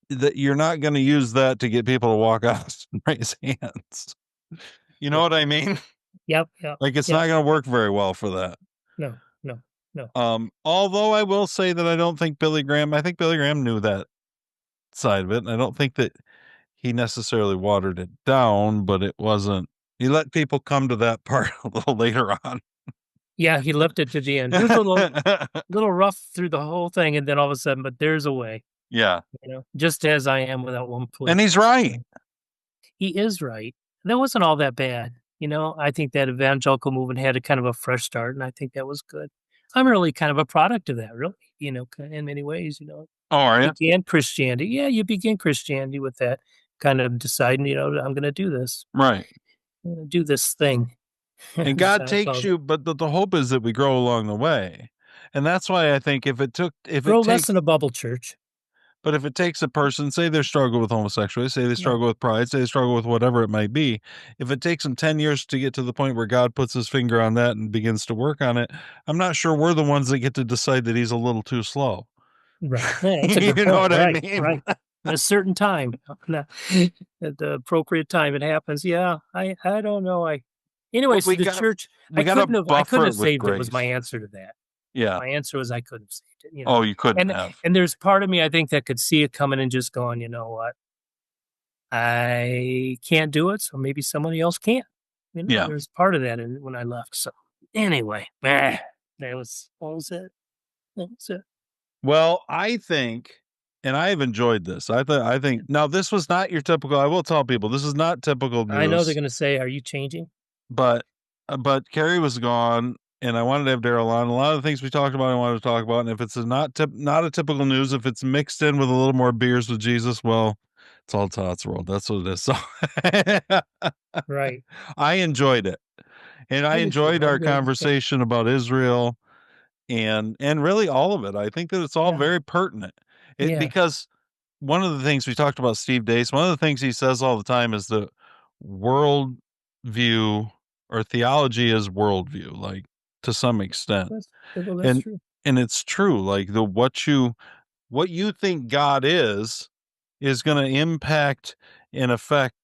that you're not going to use that to get people to walk out and raise hands. You know what I mean? Yep. Like it's not going to work very well for that. No. Although I will say that I think Billy Graham knew that side of it. And I don't think that he necessarily watered it down, but it wasn't, he let people come to that part a little later on. Yeah, he left it to the end. It was a little rough through the whole thing, and then all of a sudden, but there's a way. Yeah. Just as I am without one plea. And he's right. He is right. That wasn't all that bad. I think that evangelical movement had a kind of a fresh start, and I think that was good. I'm really kind of a product of that, really, in many ways, Oh, are you? Began Christianity. Yeah, you begin Christianity with that kind of deciding, I'm going to do this. Right. I'm going to do this thing. And God takes you, but the hope is that we grow along the way. And that's why I think grow less in a bubble church. But if it takes a person, say they struggle with homosexuality, say they struggle with pride, say they struggle with whatever it might be, if it takes them 10 years to get to the point where God puts his finger on that and begins to work on it, I'm not sure we're the ones that get to decide that he's a little too slow. Right. That's a good you know what I mean? Right. At a certain time, at the appropriate time, it happens. Yeah. I don't know. Anyways, the church, I couldn't have saved it was my answer to that. Yeah. My answer was I couldn't have saved it. Oh, you couldn't have. And there's part of me, I think, that could see it coming and just going, you know what? I can't do it, so maybe somebody else can. There's part of that when I left. So anyway, that was it. Well, I think, and I have enjoyed this. I think now this was not your typical. I will tell people this is not typical news. I know they're going to say, "Are you changing?" But Carrie was gone, and I wanted to have Daryl on. A lot of the things we talked about, I wanted to talk about. And if it's not a typical news, if it's mixed in with a little more beers with Jesus, well, it's all Todd's world. That's what it is. So, right. I enjoyed it, and I enjoyed our conversation about Israel, and really all of it. I think that it's all very pertinent. Because one of the things we talked about, Steve Dace, one of the things he says all the time is the world view or theology is worldview, like to some extent. That's true. And it's true. Like what you think God is going to impact and affect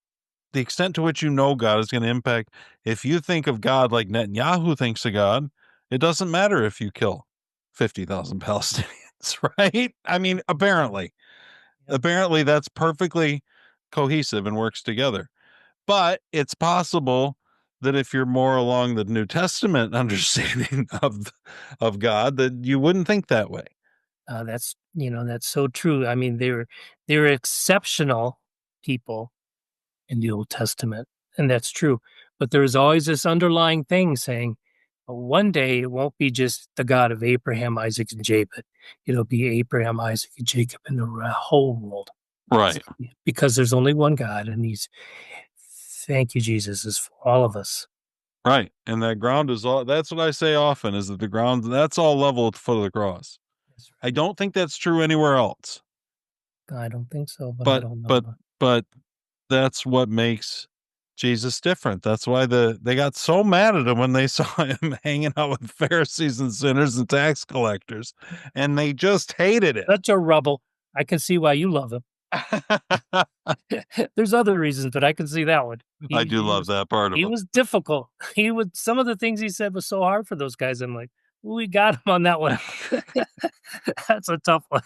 the extent to which you know God is going to impact. If you think of God like Netanyahu thinks of God, it doesn't matter if you kill 50,000 Palestinians, right? I mean, apparently that's perfectly cohesive and works together. But it's possible that if you're more along the New Testament understanding of God, that you wouldn't think that way. That's so true. I mean, they're exceptional people in the Old Testament, and that's true. But there's always this underlying thing saying, one day it won't be just the God of Abraham, Isaac, and Jacob. It'll be Abraham, Isaac, and Jacob, and the whole world. Right. Because there's only one God, and thank you, Jesus, is for all of us. Right. And that ground is all, that's what I say often, is that the ground, that's all level at the foot of the cross. I don't think that's true anywhere else. I don't think so, but I don't know. But that's what makes Jesus different. That's why they got so mad at him when they saw him hanging out with Pharisees and sinners and tax collectors, and they just hated it. Such a rebel. I can see why you love him. There's other reasons, but I can see that one. I do love that part of it. He was difficult. Some of the things he said was so hard for those guys. I'm like, we got him on that one. That's a tough one.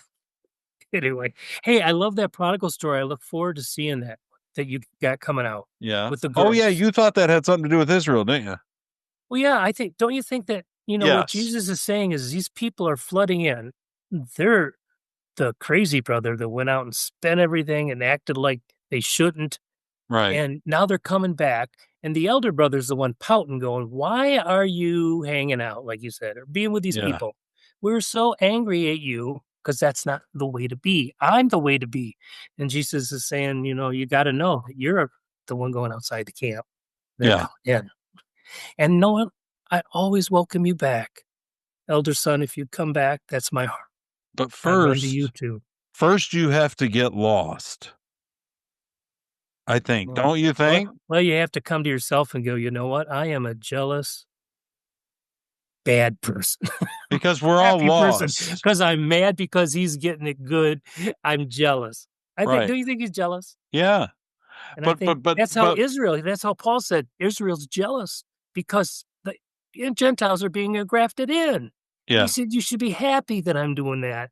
Anyway, hey, I love that prodigal story. I look forward to seeing that you got coming out. Yeah. With the girls. Oh yeah, you thought that had something to do with Israel, didn't you? Well, yeah, don't you think that, what Jesus is saying is these people are flooding in. They're the crazy brother that went out and spent everything and acted like they shouldn't. Right. And now they're coming back. And the elder brother's the one pouting, going, why are you hanging out, like you said, or being with these people? We're so angry at you because that's not the way to be. I'm the way to be. And Jesus is saying, you got to know that you're the one going outside the camp. Yeah. And no, I always welcome you back. Elder son, if you come back, that's my heart. But first, you too. First you have to get lost. I think. Don't you think? Well, you have to come to yourself and go, you know what? I am a jealous, bad person. Because we're all lost. Because I'm mad because he's getting it good. I'm jealous. Do you think he's jealous? Yeah. And but that's how that's how Paul said Israel's jealous because the Gentiles are being grafted in. Yeah. He said, you should be happy that I'm doing that.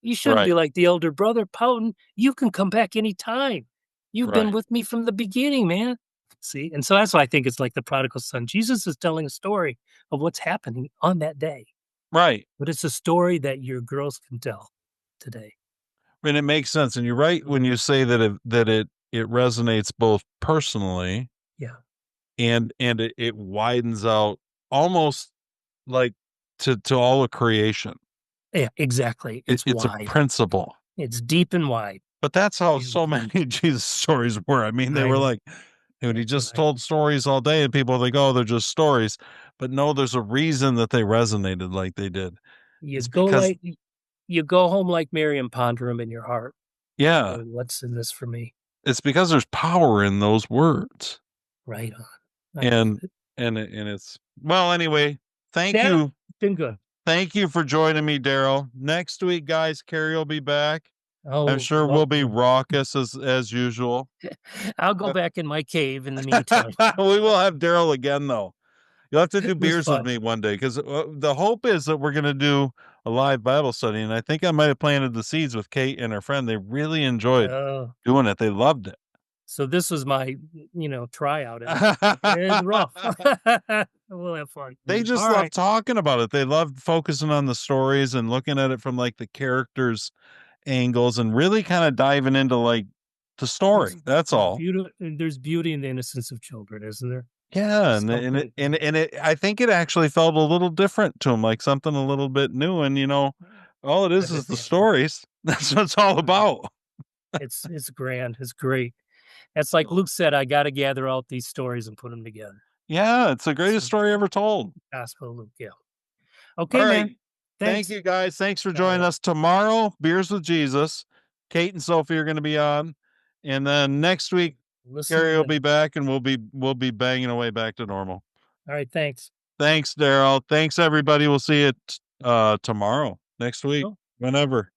You shouldn't be like the elder brother pouting. You can come back anytime. You've been with me from the beginning, man. See? And so that's why I think it's like the prodigal son. Jesus is telling a story of what's happening on that day. Right. But it's a story that your girls can tell today. I mean, it makes sense. And you're right when you say that it resonates both personally. Yeah. And it widens out almost like to all of creation. Yeah, exactly. It's wide. A principle. It's deep and wide. But that's how so many Jesus stories were. I mean, they were like, he just told stories all day and people think, oh, they're just stories. But no, there's a reason that they resonated like they did. You go home like Mary and ponder them in your heart. Yeah. What's in this for me? It's because there's power in those words. Right on. And it's, well, anyway, thank you. Been good. Thank you for joining me, Daryl. Next week, guys, Carrie will be back. Oh, I'm sure we'll be raucous as usual. I'll go back in my cave in the meantime. We will have Daryl again, though. You'll have to do beers with me one day because the hope is that we're going to do a live Bible study. And I think I might have planted the seeds with Kate and her friend. They really enjoyed doing it. They loved it. So this was my, tryout. It's rough. We'll have fun. They just love talking about it. They love focusing on the stories and looking at it from like the characters' angles and really kind of diving into like the story. That's all. There's beauty in the innocence of children, isn't there? Yeah, and it I think it actually felt a little different to him, like something a little bit new. And all it is the stories. That's what it's all about. It's grand. It's great. It's like Luke said, I got to gather out these stories and put them together. Yeah, it's the greatest story ever told. Gospel of Luke. Yeah. Okay, man. Thank you, guys. Thanks for joining us tomorrow. Beers with Jesus. Kate and Sophie are going to be on, and then next week, Carrie will be back, and we'll be banging away back to normal. All right. Thanks. Thanks, Daryl. Thanks, everybody. We'll see you tomorrow, next week, whenever.